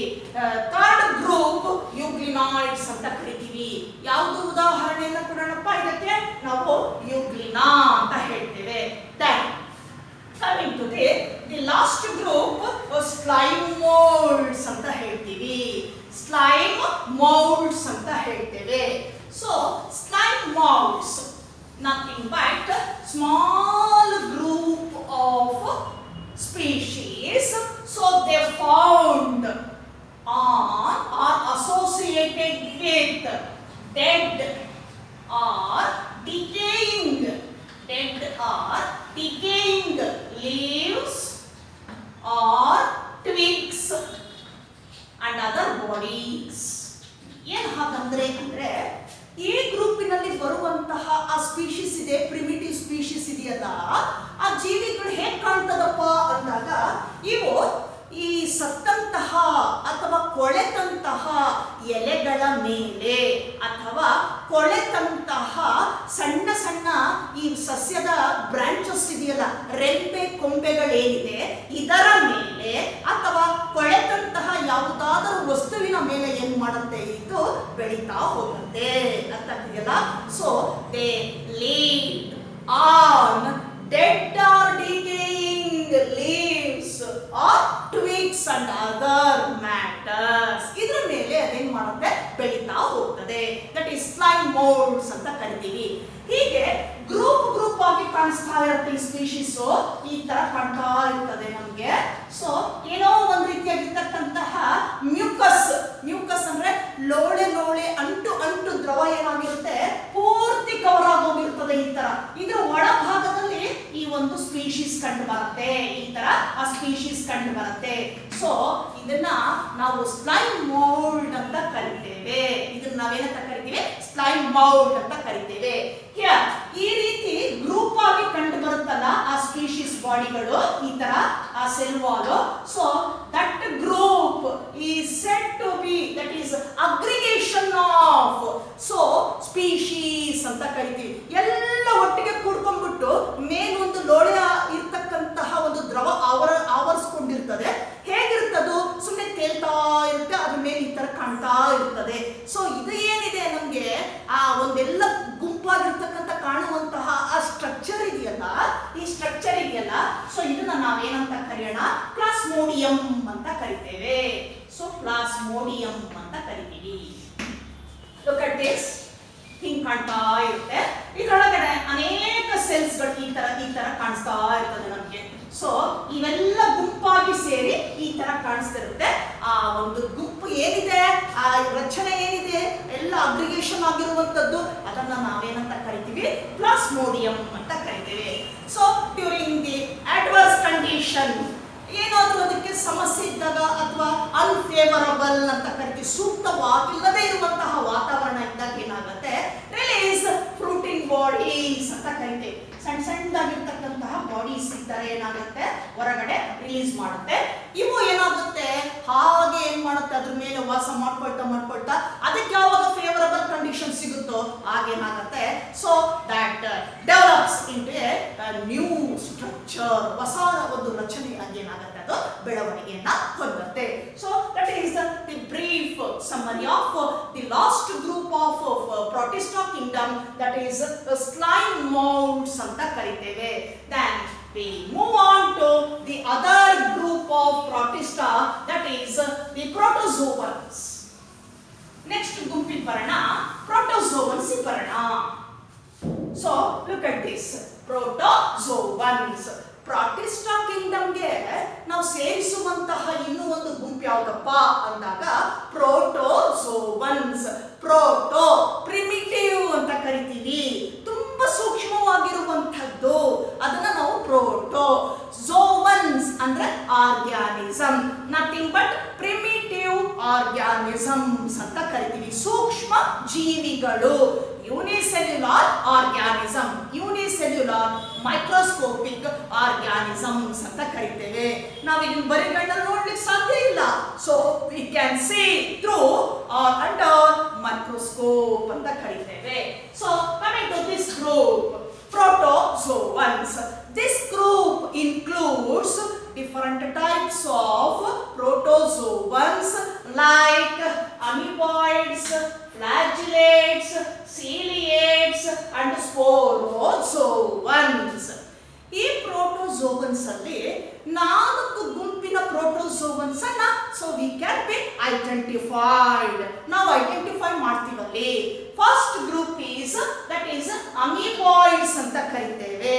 third group, euglenoids ಅಂತ ಕರಿತೀವಿ. ಯಾವುದು ಉದಾಹರಣೆಯನ್ನು ಕೊಡೋಣಪ್ಪ ಇದಕ್ಕೆ? ನಾವು ಯೂಗ್ಲಿನಾ ಅಂತ ಹೇಳ್ತೇವೆ. Then coming to the last group, slime molds ಅಂತ ಹೇಳ್ತೀವಿ. ಸ್ಲೈಮ್ molds ಅಂತ ಹೇಳ್ತೇವೆ. So slime molds nothing but small group of species. So they found on or associated with dead or decaying leaves or twigs and other bodies. ಏನು ಹಾಗಂದ್ರೆ ಅಂದ್ರೆ ಈ ಗ್ರೂಪಿನಲ್ಲಿ ಬರುವಂತಹ ಆ ಸ್ಪೀಶೀಸ್ ಇದೆ, ಪ್ರಿಮಿಟಿವ್ ಸ್ಪೀಶೀಸ್ ಇದೆಯಲ್ಲ, ಆ ಜೀವಿಗಳು ಹೇಗೆ ಕಾಣ್ತದಪ್ಪ ಅಂದಾಗ ಇವು ಈ ಸತ್ತಂತಹ ಅಥವಾ ಕೊಳೆತಂತಹ ಎಲೆಗಳ ಮೇಲೆ ಅಥವಾ ಕೊಳೆತಂತಹ ಸಣ್ಣ ಸಣ್ಣ ಈ ಸಸ್ಯದ ಬ್ರಾಂಚಸ್ ಇದೆಯಲ್ಲ, ರೆಂಬೆ ಕೊಂಬೆಗಳೇನಿದೆ ಇದರ ಮೇಲೆ ಅಥವಾ ಕೊಳೆತಂತಹ ಯಾವುದಾದರೂ ವಸ್ತುವಿನ ಮೇಲೆ ಏನ್ ಮಾಡುತ್ತೆ? ಇದು ಬೆಳೀತಾ ಹೋಗುತ್ತೆ. ಅರ್ಥ ಆಗ್ತಿದೆಯಲ್ಲ? So they lead on dead or decaying leaves or twigs and other matters. ಇದರ ಮೇಲೆ ಅದೇನ್ ಮಾಡುತ್ತೆ? ಬೆಳೀತಾ ಹೋಗ್ತದೆ. ದಟ್ ಇಸ್ ಸ್ಲೈಮ್ molds ಅಂತ ಕರಿತೀವಿ. ಹೀಗೆ ಗ್ರೂಪ್ ಆಗಿ ಕಾಣಿಸ್ತಾ ಇರುತ್ತೆ ಈ ಸ್ಪೀಶೀಸ್. ಈ ತರ ಕಾಣ್ತಾ ಇರ್ತದೆ ನಮ್ಗೆ. ಸೊ ಏನೋ ಒಂದು ರೀತಿಯಾಗಿರ್ತಕ್ಕಂತಹ ಮ್ಯೂಕಸ್ ಅಂದ್ರೆ ಲೋಳೆ ಅಂಟು ದ್ರವ ಏನಾಗಿರುತ್ತೆ? ಪೂರ್ತಿ ಕವರ್ ಆಗೋಗಿರ್ತದೆ. ಈ ತರ ಇದರ ಒಳಭಾಗದಲ್ಲಿ ಈ ಒಂದು ಸ್ಪೀಶೀಸ್ ಕಂಡು ಬರುತ್ತೆ. ಈ ತರ ಆ ಸ್ಪೀಶೀಸ್ ಕಂಡು ಬರುತ್ತೆ. ಸೊ ಇದನ್ನ ನಾವು ಸ್ಲೈಮ್ ಮೋಲ್ಡ್ ಅಂತ ಕರಿತೇವೆ. ಇದನ್ನ ನಾವೇನಂತ ಕರಿತೀವಿ? ಸ್ಲೈಮ್ ಮೌಲ್ಡ್ ಅಂತ ಕರಿತೇವೆ. ಈ ರೀತಿ ಗ್ರೂಪ್ ಆಗಿ ಕಂಡು ಬರುತ್ತಲ್ಲ ಆ ಸ್ಪೀಶೀಸ್ ಬಾಡಿಗಳು, ಈ ತರ ಆ cell wall. So that group is said to be, that is aggregation of so species ಅಂತ ಕರಿತೀವಿ. ಎಲ್ಲ ಒಟ್ಟಿಗೆ ಕೂಡ್ಕೊಂಡ್ಬಿಟ್ಟು ಮೇಲೊಂದು ಲೋಳೆ ಇರ್ತಕ್ಕಂತಹ ಒಂದು ದ್ರವ ಆವರಿಸ್ಕೊಂಡಿರ್ತದೆ. ಹೇಗಿರ್ತದೋ ಸುಮ್ಮನೆ ತೇಲ್ತಾ ಇರುತ್ತೆ, ಅದ್ರ ಮೇಲೆ ಈ ತರ ಕಾಣ್ತಾ ಇರ್ತದೆ. ಸೊ ಇದು ಏನಿದೆ ನಮ್ಗೆ ಆ ಒಂದೆಲ್ಲ ಗುಂಪಾಗಿರ್ತಕ್ಕಂಥ ಕಾಣುವಂತಹ ಆ ಸ್ಟ್ರಕ್ಚರ್ ಇದೆಯಲ್ಲ, ಈ ಸ್ಟ್ರಕ್ಚರ್ ಇದೆಯಲ್ಲ, ಸೊ ಇದನ್ನ ನಾವೇನಂತ ಕರೆಯೋಣ? ಪ್ಲಾಸ್ಮೋಡಿಯಂ ಅಂತ ಕರಿತೇವೆ. ಸೊ ಪ್ಲಾಸ್ಮೋಡಿಯಂ ಅಂತ ಕರಿತೀವಿ. Look at this. ಹಿಂಗ್ ಕಾಣ್ತಾ ಇರುತ್ತೆ. ಇದರೊಳಗಡೆ ಅನೇಕ ಸೆಲ್ಸ್ಗಳು ಈ ತರ ಕಾಣಿಸ್ತಾ ಇರ್ತದೆ ನಮ್ಗೆ. ಸೊ ಇವೆಲ್ಲ ಗುಂಪಾಗಿ ಸೇರಿ ಈ ತರ ಕಾಣಿಸ್ತಿರುತ್ತೆ. ಆ ಒಂದು ಗುಂಪು ಏನಿದೆ, ಆ ರಚನೆ ಏನಿದೆ, ಎಲ್ಲ ಅಗ್ರಿಗೇಷನ್ ಆಗಿರುವಂತದ್ದು, ಅದನ್ನ ನಾವೇನಂತ ಕರಿತೀವಿ? ಪ್ಲಾಸ್ಮೋಡಿಯಂ ಅಂತ ಕರಿತೀವಿ. So during the adverse condition ಏನಾದರೂ ಅದಕ್ಕೆ ಸಮಸ್ಯೆ ಇದ್ದಾಗ ಅಥವಾ ಅನ್ಫೇವರಬಲ್ ಅಂತ ಕರಿತೀವಿ, ಸೂಕ್ತವಾಗಿಲ್ಲದೆ ಇರುವಂತಹ ವಾತಾವರಣ ಇದ್ದಾಗ ಏನಾಗುತ್ತೆ, ರಿಲೀಸ್ ಫ್ರೂಟಿಂಗ್ ಬಾಡೀಸ್ ಅಂತ ಕರಿತೀವಿ. ಸಣ್ಣ ಸಣ್ಣದಾಗಿರ್ತಕ್ಕಂತಹ ಬಾಡೀಸ್ ಇದ್ದರೆ ಏನಾಗುತ್ತೆ, ಹೊರಗಡೆ ರಿಲೀಸ್ ಮಾಡುತ್ತೆ. ಇವು ಏನಾಗುತ್ತೆ, ಹಾಗೆ ಏನ್ ಮಾಡುತ್ತೆ, ಅದ್ರ ಮೇಲೆ ವಾಸ ಮಾಡ್ಕೊಳ್ತಾ ಅದಕ್ಕೆ ಯಾವಾಗ ಫೇವರಬಲ್ ಕಂಡೀಷನ್ ಸಿಗುತ್ತೋ ಆಗೇನಾಗುತ್ತೆ, so that develops into a new structure, ಹೊಸ ಒಂದು ರಚನೆಯಾಗಿ ಏನಾಗುತ್ತೆ, ಅದು ಬೆಳವಣಿಗೆಯನ್ನ ಹೊಂದುತ್ತೆ. So that is the brief summary of the last group of Protista kingdom, that is slime moulds ಅಂತ ಕರಿತೇವೆ. Then we move on to the other group of protista, that is the protozoans. Next ಗುಂಪಿಗೆ ಬರೋಣ, protozoans ಬರೋಣ. So look at this, protozoans. Protista ಕಿಂಗ್ಡಮ್ಗೆ ನಾವು ಸೇರಿಸುವಂತಹ ಇನ್ನೂ ಒಂದು ಗುಂಪು ಯಾವುದಪ್ಪ ಅಂದಾಗ ಪ್ರೋಟೋಜೋವನ್ಸ್. ಪ್ರೋಟೋ ಪ್ರಿಮಿಟಿವ್ ಅಂತ ಕರಿತೀವಿ, ತುಂಬಾ ಸೂಕ್ಷ್ಮವಾಗಿರುವಂಥದ್ದು, ಅದನ್ನ ನಾವು ಪ್ರೋಟೋ. ಝೋವನ್ಸ್ ಅಂದ್ರೆ organism, nothing but primitive organisms ಅಂತ ಕರಿತೀವಿ, ಸೂಕ್ಷ್ಮ ಜೀವಿಗಳು. Unicellular organism, unicellular microscopic organisms ಅಂತ ಕರಿತೇವೆ. ನಾವು ಇದನ್ನ ಬರಿಗಣ್ಣಲ್ಲಿ ನೋಡ್ಲಿಕ್ಕೆ ಸಾಧ್ಯ ಇಲ್ಲ, so we can see through or under microscope ಅಂತ ಕರಿತೇವೆ. So coming to this group, protozoans. This group includes different types of protozoans like amoeboids, flagellates, ciliates and sporozoans. ಈ ಪ್ರೋಟೋಜೋವನ್ಸ್ ಅಲ್ಲಿ 4 ಗುಂಪಿನ ಪ್ರೋಟೋಜೋವನ್ಸ್ ಅನ್ನ so we can be identified, ನಾವು identify ಮಾಡ್ತೀವಲ್ಲಿ. First group is that is amoeboids ಅಂತ ಕರಿತೇವೆ.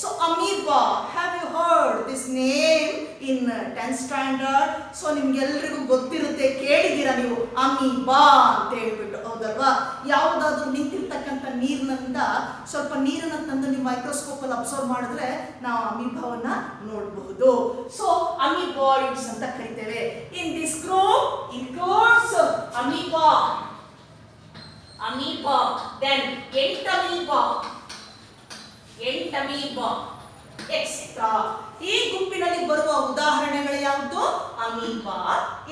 So Amoeba, have you heard this name in 10th standard? So ನಿಮ್ಗೆಲ್ರಿಗೂ ಗೊತ್ತಿರುತ್ತೆ, ಕೇಳಿದ್ದೀರಾ ನೀವು ಅಮೀಬಾ ಅಂತ ಹೇಳ್ಬಿಟ್ಟು, ಹೌದಲ್ವಾ? ಯಾವುದಾದ್ರೂ ನಿಂತಿರ್ತಕ್ಕಂಥ ನೀರಿನಿಂದ ಸ್ವಲ್ಪ ನೀರನ್ನ ತಂದು ನೀವು ಮೈಕ್ರೋಸ್ಕೋಪ್ ಅಲ್ಲಿ ಅಬ್ಸರ್ವ್ ಮಾಡಿದ್ರೆ ನಾವು ಅಮೀಬಾವನ್ನ ನೋಡಬಹುದು. ಸೊ ಅಮೀಬಾಯ್ಡ್ಸ್ ಅಂತ ಕರಿತೇವೆ. ಇನ್ this group includes amoeba, then entamoeba, etcetera. ಈ ಗುಂಪಿನಲ್ಲಿ ಬರುವ ಉದಾಹರಣೆಗಳು ಯಾವುದು? ಅಮೀಬಾ,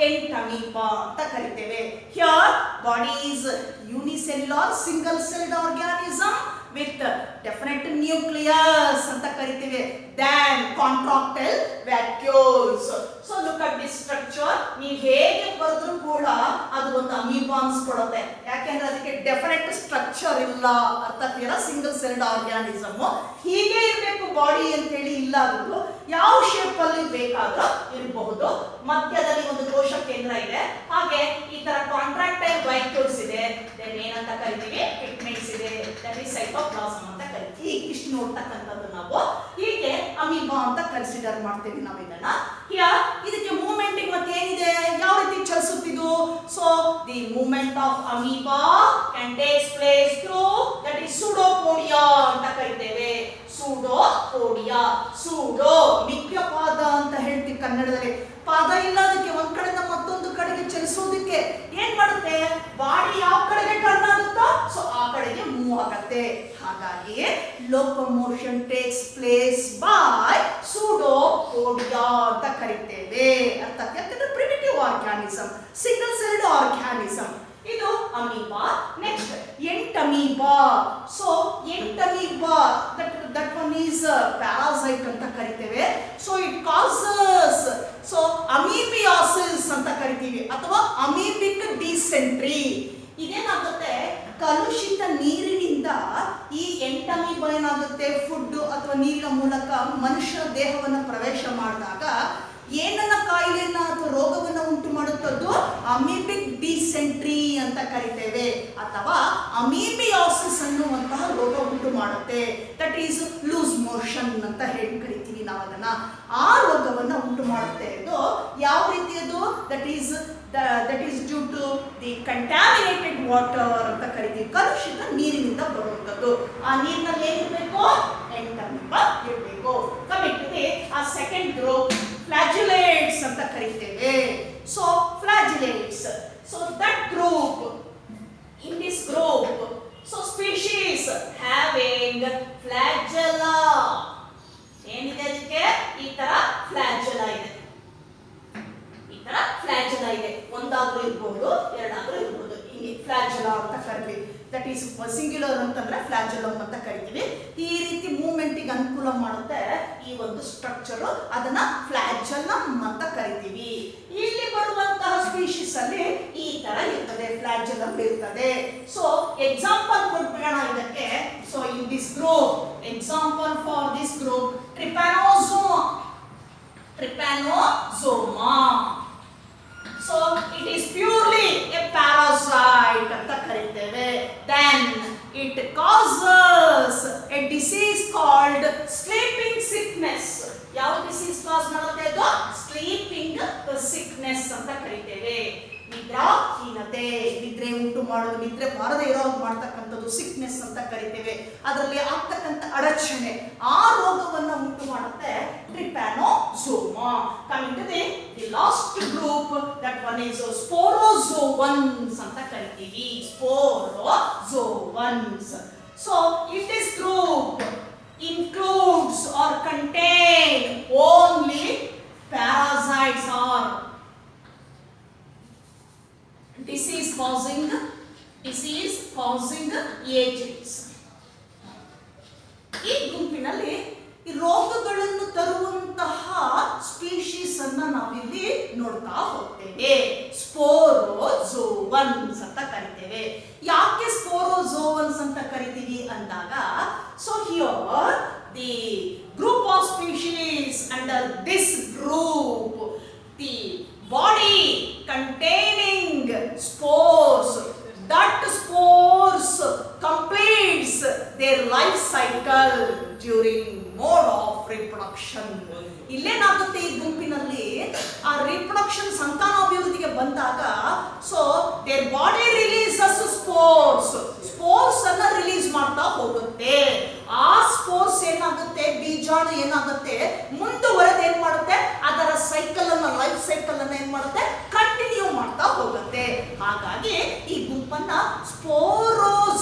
ಎಂಟಮೀಬಾ ಅಂತ ಕರಿತೇವೆ. Here body is unicellular single celled organism with definite nucleus ಅಂತ ಕರಿತೇವೆ. then contractile vacuoles. so look at this structure. ನೀವು ಹೇಗೆ ಬರೆದ್ರು ಕೂಡ ಅದು ಒಂದು ಅಮೀಬಾ ಅನ್ಸ್ಕೊಡುತ್ತೆ, ಯಾಕೆಂದ್ರೆ ಅದಕ್ಕೆ ಡೆಫಿನೆಟ್ ಸ್ಟ್ರಕ್ಚರ್ ಇಲ್ಲ. ಅರ್ಥ ಆಗ್ತೀರಾ? ಸಿಂಗಲ್ ಸೆಲ್ಡ್ ಆರ್ಗ್ಯಾನಿಸಮ್ ಹೀಗೆ ಇರಬೇಕು ಬಾಡಿ ಅಂತ ಹೇಳಿ ಇಲ್ಲ, ಅದು ಯಾವ ಶೇಪ್ ಅಲ್ಲಿ ಬೇಕಾದ್ರೂ ಇರಬಹುದು. ಮಧ್ಯದಲ್ಲಿ ಒಂದು ಕೋಶ ಕೇಂದ್ರ ಇದೆ, ಹಾಗೆ ಈ ತರ ಕಾಂಟ್ರಾಕ್ಟೈಲ್ ವ್ಯಾಕ್ಯೂಲ್ಸ್ ಇದೆ, then ಏನಂತ ಕರಿತೀವಿ, ಪಿಗ್ಮೆಂಟ್ಸ್ ಇದೆ, ದಟ್ ಈಸ್ ಸೈಟೋಪ್ಲಾಸಮ್ ಅಂತ ಕರಿತೀವಿ. ಇಷ್ಟು ನೋಡ್ತಕ್ಕಂಥದ್ದು ನಾವು ಹೀಗೆ ಅಮೀಬಾ ಅಂತ ಕನ್ಸಿಡರ್ ಮಾಡ್ತೀವಿ ನಾವು ಇದನ್ನ. ಇದಕ್ಕೆ ಮೂವ್ಮೆಂಟ್ ಮತ್ತೆ ಏನಿದೆ, ಯಾವ ರೀತಿ ಚಲಿಸುತ್ತಿದ್ದು? So the movement of Amoeba can takes place through that is pseudopodia ಅಂತ ಕರಿತೇವೆ. ಸೂಡೋಪೋಡಿಯಾ, ಸೂಡೋ ನಿತ್ಯ ಪಾದ ಅಂತ ಹೇಳ್ತೀವಿ ಕನ್ನಡದಲ್ಲಿ. ಪಾದ ಇಲ್ಲ ಅದಕ್ಕೆ, ಒಂದ್ ಕಡೆಯಿಂದ ಮತ್ತೊಂದು ಕಡೆಗೆ ಚಲಿಸೋದಕ್ಕೆ ಏನ್ ಮಾಡುತ್ತೆ, ಬಾಡಿ ಯಾವ ಕಡೆಗೆ ಟರ್ನ್ ಆಗುತ್ತೋ ಸೊ ಆ ಕಡೆಗೆ ಮೂವ್ ಆಗುತ್ತೆ. ಹಾಗಾಗಿ locomotion takes place by pseudopodia ಅಂತ ಕರಿತೇವೆ. ಅರ್ಥ ಯಾಕಂದ್ರೆ primitive organism, single celled organism ಇದು Amoeba. Next Entamoeba. So Entamoeba that one is parasite ಅಂತ ಕರಿತೇವೆ. So it causes so amoebiasis ಅಂತ ಕರಿತೀವಿ, ಅಥವಾ ಅಮೀಬಿಕ್ ಡಿಸೆಂಟ್ರಿ. ಇದೇನಾಗುತ್ತೆ, ಕಲುಷಿತ ನೀರಿನಿಂದ ಈ ಎಂಟಮೀಬಾ ಏನಾಗುತ್ತೆ, ಫುಡ್ ಅಥವಾ ನೀರಿನ ಮೂಲಕ ಮನುಷ್ಯ ದೇಹವನ್ನು ಪ್ರವೇಶ ಮಾಡಿದಾಗ ಏನನ್ನ ಕಾಯಿಲೆಯನ್ನ ಅಥವಾ ರೋಗವನ್ನ ಉಂಟು ಮಾಡುತ್ತದ್ದು ಅಮೀಬಿಕ್ ಡಿಸೆಂಟ್ರಿ ಅಂತ ಕರಿತೇವೆ, ಅಥವಾ ಅಮೀಬಿಯಾಸಿಸ್ ಅನ್ನುವಂತಹ ರೋಗ ಉಂಟು ಮಾಡುತ್ತೆ. ದಟ್ ಈಸ್ ಲೂಸ್ ಮೋಷನ್ ಅಂತ ಹೇಳಿ ಕರಿತೀವಿ ನಾವು ಅದನ್ನ. ಆ ರೋಗವನ್ನ ಉಂಟು ಮಾಡುತ್ತೆ. ಇದು ಯಾವ ರೀತಿಯದು? That is due to the contaminated water ಅಂತ ಕರಿತೀವಿ, ಕಲುಷಿತ ನೀರಿನಿಂದ ಬರುವಂಥದ್ದು. ಆ ನೀರಿನಲ್ಲಿ ಏನಿರಬೇಕು, ಎಂಟಮೀಬಾ ಇರಬೇಕು. Coming to the second group, flagella having flagella. ಏನಿದೆ ಅದಕ್ಕೆ? ಈ ತರ ಫ್ಲಾಜೆಲ್ಲಾ ಇದೆ. ಈ ತರ ಫ್ಲಾಜೆಲ್ಲಾ ಇದೆ. ಒಂದಾದ್ರೂ ಇರ್ಬೋದು, ಎರಡಾದ್ರೂ ಇರ್ಬೋದು. ಹಿಂಗೆ ಫ್ಲಾಜೆಲ್ಲಾ ಅಂತ ಕರಿತೀವಿ. ದಟ್ ಈಸ್ ಸಿಂಗ್ಯುಲರ್ ಅಂತಂದ್ರೆ ಫ್ಲಾಜೆಲ್ಲಮ್ ಅಂತ ಕರಿತೀವಿ. ಈ ರೀತಿ ಮೂವ್ಮೆಂಟಿಗೆ ಅನುಕೂಲ ಮಾಡುತ್ತೆ ಈ ಒಂದು ಸ್ಟ್ರಕ್ಚರ್. ಅದನ್ನ ಫ್ಲಾಜೆಲ್ಲಮ್ ಅಂತ ಕರಿತೀವಿ. ಇಲ್ಲಿ ಬರುವಂತಹ ಸ್ಪೀಶೀಸ್ ಅಲ್ಲಿ ಈ ತರ ಇರ್ತದೆ, ಫ್ಲಾಜೆಲ್ಲಮ್ ಇರ್ತದೆ. ಸೊ ಎಕ್ಸಾಂಪಲ್ ಕೊಟ್ಬಿಡೋಣ ಇದಕ್ಕೆ. So in this group, example for this group, Trypanosoma. Trypanosoma. So it is purely a parasite ಅಂತ ಕರೀತೇವೆ. Then it causes a disease called sleeping sickness. ಯಾವ ಡಿಸೀಸ್ ಕಾಸ್ ಮಾಡುತ್ತೆ ಅದು? ಸ್ಲೀಪಿಂಗ್ ಸಿಕ್ನೆಸ್ ಅಂತ ಕರೀತೇವೆ. ನಿದ್ರಾಹೀನತೆ, ನಿದ್ರೆ ಉಂಟು ಮಾಡೋದು, ನಿದ್ರೆ ಬಾರದೇ ಇರೋ ಮಾಡ್ತಕ್ಕಂಥದ್ದು ಸಿಕ್ನೆಸ್ ಅಂತ ಕರಿತೇವೆ. ಅದರಲ್ಲಿ ಆಗ್ತಕ್ಕಂಥ ಅಡಚಣೆ, ಆ ರೋಗವನ್ನು ಉಂಟು ಮಾಡುತ್ತೆ Trypanosoma. Coming to the last group, that one is sporozoans ಅಂತ ಕರಿತೀವಿ. Sporozoans. So it this group includes or contain only parasites or disease causing agents. ಈ ಗುಂಪಿನಲ್ಲಿ ಈ ರೋಗಗಳನ್ನು ತರುವಂತಹ ಸ್ಪೀಶೀಸ್ ಅನ್ನ ನಾವಿಲ್ಲಿ ನೋಡ್ತಾ ಹೋಗ್ತೇವೆ. ಸ್ಪೋರೋಜೋವನ್ಸ್ ಅಂತ ಕರಿತೇವೆ. ಯಾಕೆ ಸ್ಪೋರೋಜೋವನ್ಸ್ ಅಂತ ಕರಿತೀವಿ ಅಂದಾಗ, so here the group of species under this group, the body containing spores, that spores completes their life cycle during mode of reproduction. ಇಲ್ಲೇನಾಗುತ್ತೆ ಈ ಗುಂಪಿನಲ್ಲಿ, ಆ ರಿಪ್ರೊಡಕ್ಷನ್ ಸಂತಾನಾಭಿವೃದ್ಧಿಗೆ ಬಂದಾಗ, so their body releases spores, spores ಅನ್ನ ರಿಲೀಸ್ ಮಾಡ್ತಾ ಹೋಗುತ್ತೆ. ಆ spores ಏನಾಗುತ್ತೆ, ಬೀಜಾಣು ಏನಾಗುತ್ತೆ, ಮುಂದುವರೆದು ಏನ್ ಮಾಡುತ್ತೆ, ಅದರ ಸೈಕಲ್ ಅನ್ನ, ಲೈಫ್ ಸೈಕಲ್ ಅನ್ನ ಏನ್ ಮಾಡುತ್ತೆ, ಕಂಟಿನ್ಯೂ ಮಾಡ್ತಾ ಹೋಗುತ್ತೆ. ಹಾಗಾಗಿ ಈ ಗುಂಪನ್ನ ಸ್ಪೋರೋಜೋವನ್ಸ್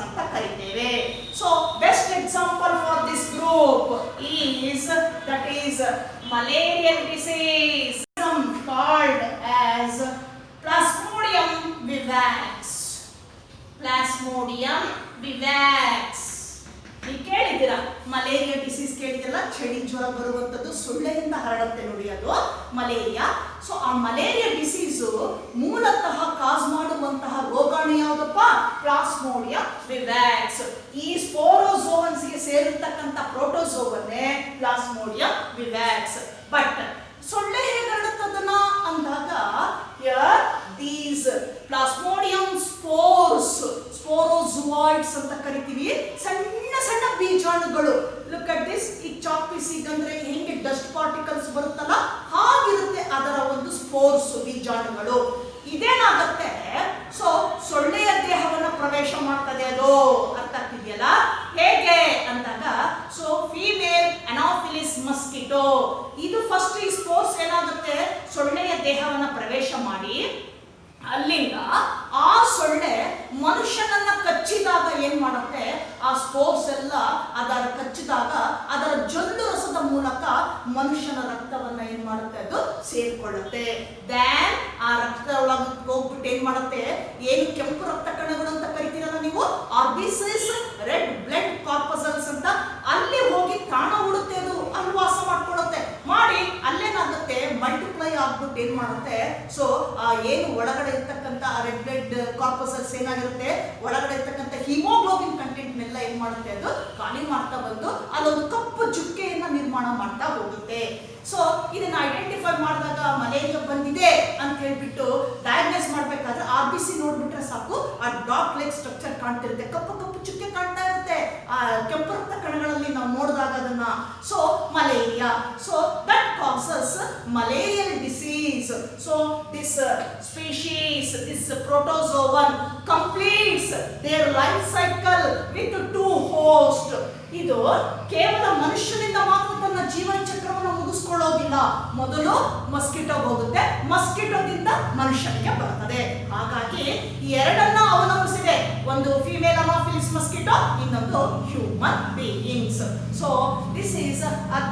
ಅಂತ ಕರಿತೇವೆ. So best example for this group is that is malarial disease called as Plasmodium vivax. Plasmodium vivax. ನೀವು ಕೇಳಿದ್ದೀರಾ, ಮಲೇರಿಯಾ ಡಿಸೀಸ್ ಕೇಳಿದಿರಲ್ಲ, ಚಳಿ ಜ್ವರ ಬರುವಂಥದ್ದು, ಸೊಳ್ಳೆಯಿಂದ ಹರಡುತ್ತೆ ನೋಡಿ, ಅದು ಮಲೇರಿಯಾ. ಸೊ ಆ ಮಲೇರಿಯಾ ಡಿಸೀಸು ಮೂಲತಃ ಕಾಸ್ ಮಾಡುವಂತಹ ರೋಗಾಣು ಯಾವುದಪ್ಪ? ಪ್ಲಾಸ್ಮೋಡಿಯಂ ವಿವ್ಯಾಕ್ಸ್. ಈ ಸ್ಪೋರೋಜೋವನ್ಸ್ಗೆ ಸೇರಿರ್ತಕ್ಕಂಥ ಪ್ರೋಟೋಜೋವನ್ನೇ ಪ್ಲಾಸ್ಮೋಡಿಯಂ ವಿವ್ಯಾಕ್ಸ್. ಬಟ್ ಸೊಳ್ಳೆ ಹೇಗೆ ಹರಡುತ್ತದನ್ನ ಅಂದಾಗ, here these Plasmodium spores, sporozoids ಅಂತ ಕರಿತೀವಿ, ಸಣ್ಣ ಸಣ್ಣ ಬೀಜಾಣುಗಳು. Look at this. ಈ ಚಾಕ್ ಪೀಸ್ ಅಂದ್ರೆ ಹೆಂಗೆ ಡಸ್ಟ್ ಪಾರ್ಟಿಕಲ್ಸ್ ಬರುತ್ತಲ್ಲ, ಹಾಗಿರುತ್ತೆ ಅದರ ಒಂದು ಸ್ಪೋರ್ಸ್, ಬೀಜಾಣುಗಳು. ಇದೇನಾಗುತ್ತೆ, ಸೊ ಸೊಳ್ಳೆಯ ದೇಹವನ್ನು ಪ್ರವೇಶ ಮಾಡ್ತದೆ ಅದು. ಅರ್ಥ ಆಗ್ತಿದೆಯಲ್ಲ ಹೇಗೆ ಅಂದಾಗ, ಸೊ ಫೀಮೇಲ್ ಅನಾಫಿಲಿಸ್ ಮಸ್ಕಿಟೋ, ಇದು ಫಸ್ಟ್ ಈ ಸ್ಪೋರ್ಸ್ ಏನಾಗುತ್ತೆ, ಸೊಳ್ಳೆಯ ದೇಹವನ್ನು ಪ್ರವೇಶ ಮಾಡಿ ಅಲ್ಲಿಂದ ಆ ಸೊಳ್ಳೆ ಮನುಷ್ಯನನ್ನ ಕಚ್ಚಿದಾಗ ಏನ್ ಮಾಡುತ್ತೆ, ಆ ಸ್ಪೋರ್ಸ್ ಎಲ್ಲ ಅದರ ಕಚ್ಚಿದಾಗ ಅದರ ಜೊಲ್ಲು ರಸದ ಮೂಲಕ ಮನುಷ್ಯನ ರಕ್ತವನ್ನ ಏನ್ ಮಾಡುತ್ತೆ, ಅದು ಸೇರ್ಕೊಳ್ಳುತ್ತೆ. ದ್ಯಾನ್ ಆ ರಕ್ತ ಒಳಗೆ ಹೋಗ್ಬಿಟ್ಟು ಏನ್ ಮಾಡುತ್ತೆ, ಏನು ಕೆಂಪು ರಕ್ತ ಕಣಗಳು ಅಂತ ಕರಿತೀರಲ್ಲ ನೀವು, ಆರ್ಬಿಸಿಸ್, ರೆಡ್ ಬ್ಲಡ್ ಕಾರ್ಪಸಲ್ಸ್ ಅಂತ, ಅಲ್ಲಿ ಹೋಗಿ ತಾಣ ಹುಡುತ್ತೆ, ಅದು ಅಲ್ಲಿ ವಾಸ ಮಾಡ್ಕೊಳ್ಳುತ್ತೆ. ಮಾಡಿ ಅಲ್ಲೇನಾಗುತ್ತೆ, ಮಲ್ಟಿಪ್ಲೈ ಆಗ್ಬಿಟ್ಟು ಏನ್ ಮಾಡುತ್ತೆ, ಸೊ ಏನು ಒಳಗಡೆ ಇರ್ತಕ್ಕಂಥ ರೆಡ್ ಬ್ಲಡ್ ಕಾರ್ಪಸಲ್ಸ್ ಏನಾಗಿರುತ್ತೆ, ಒಳಗಡೆ ಇರ್ತಕ್ಕಂಥ ಹಿಮೋಗ್ಲೋಬಿನ್ ಕಂಟೆಂಟ್ನೆಲ್ಲ ಏನ್ ಮಾಡುತ್ತೆ, ಅದು ಖಾಲಿ ಮಾಡ್ತಾ ಬಂದು ಅಲ್ಲೊಂದು ಕಪ್ಪು ಚುಕ್ಕೆಯನ್ನ ನಿರ್ಮಾಣ ಮಾಡ್ತಾ ಹೋಗುತ್ತೆ. ಸೊ ಇದನ್ನ ಐಡೆಂಟಿಫೈ ಮಾಡಿದಾಗ ಮಲೇರಿಯಾ ಬಂದಿದೆ ಅಂತ ಹೇಳ್ಬಿಟ್ಟು ಡಯಾಗ್ನೈಸ್ ಮಾಡ್ಬೇಕಾದ್ರೆ RBC ನೋಡ್ಬಿಟ್ರೆ ಸಾಕು, ಆ ಡಾಟ್ ಲೈಕ್ ಸ್ಟ್ರಕ್ಚರ್ ಕಾಣ್ತಿರುತ್ತೆ, ಕಪ್ಪು ಕಪ್ಪು ಚುಕ್ಕೆ ಕಾಣ್ತಾ ಇರುತ್ತೆ ಆ ಕೆಂಪು ರಕ್ತ ಕಣಗಳಲ್ಲಿ ನಾವು ನೋಡಿದಾಗ ಅದನ್ನ. So malaria, so that causes malarial disease. So this species, this protozoan completes their life cycle with 2 host. ಇದು ಕೇವಲ ಮನುಷ್ಯನಿಂದ ಮಾತ್ರ ತನ್ನ ಜೀವನ ಚಕ್ರವನ್ನು ಮುಗಿಸ್ಕೊಳ್ಳೋದಿಲ್ಲ. ಮೊದಲು ಮಸ್ಕಿಟೋ ಹೋಗುತ್ತೆ, ಮಸ್ಕಿಟೋದಿಂದ ಮನುಷ್ಯನಿಗೆ ಬರ್ತದೆ. ಹಾಗಾಗಿ ಈ ಎರಡನ್ನ ಅವಲಂಬಿಸಿದೆ, ಒಂದು ಫಿಮೇಲ್ ಅನಾಫಿಲಿಸ್ ಮಸ್ಕಿಟೋ, ಇನ್ನೊಂದು human beings. So this is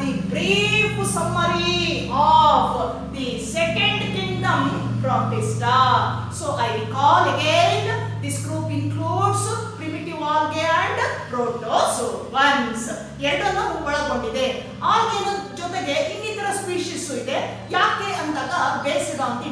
the brief summary of the second Kingdom, Protista. So I recall again, this group includes primitive algae and protozoans. ಎರಡನ್ನ ಒಳಗೊಂಡಿದೆ. ಆಲ್ಗೆನ ಜೊತೆಗೆ ಇನ್ನಿತರ ಸ್ಪೀಶೀಸ್ ಇದೆ. ಯಾಕೆ ಅಂದಾಗ based on the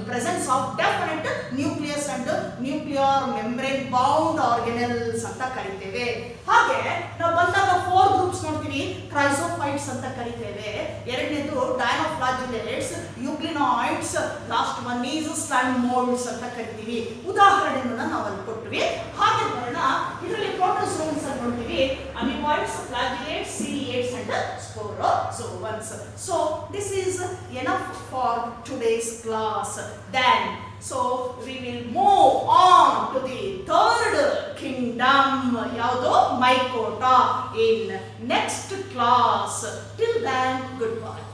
presence of definite nucleus and nuclear membrane bound organelles ಅಂತ ಕರಿತೇವೆ. ಹಾಗೆ ನಾವು ಬಂದಾಗ 4 ಗ್ರೂಪ್ಸ್ ನೋಡ್ತೀವಿ. ಕ್ರೈಸೋಫೈಟ್ಸ್ ಅಂತ ಕರಿತೇವೆ, ಎರಡನೇದು dinoflagellates, euglenoids, last one is slime moulds ಅಂತ ಕರಿತೀವಿ. ಉದಾಹರಣೆಗಳನ್ನ ನಾವು ಅಲ್ಲಿ ಕೊಟ್ವಿ. ಹಾಗೆ ಬರೋಣ, ಇದರಲ್ಲಿ ಪ್ರೋಟೋಜೋನ್ಸ್ ಅಂತ ನೋಡ್ತೀವಿ, amoeboids, flagellates, ciliates and sporozoans. So this is enough for today's class. Then so we will move on to the third kingdom, yaudu mycota, in next class. Till then, goodbye.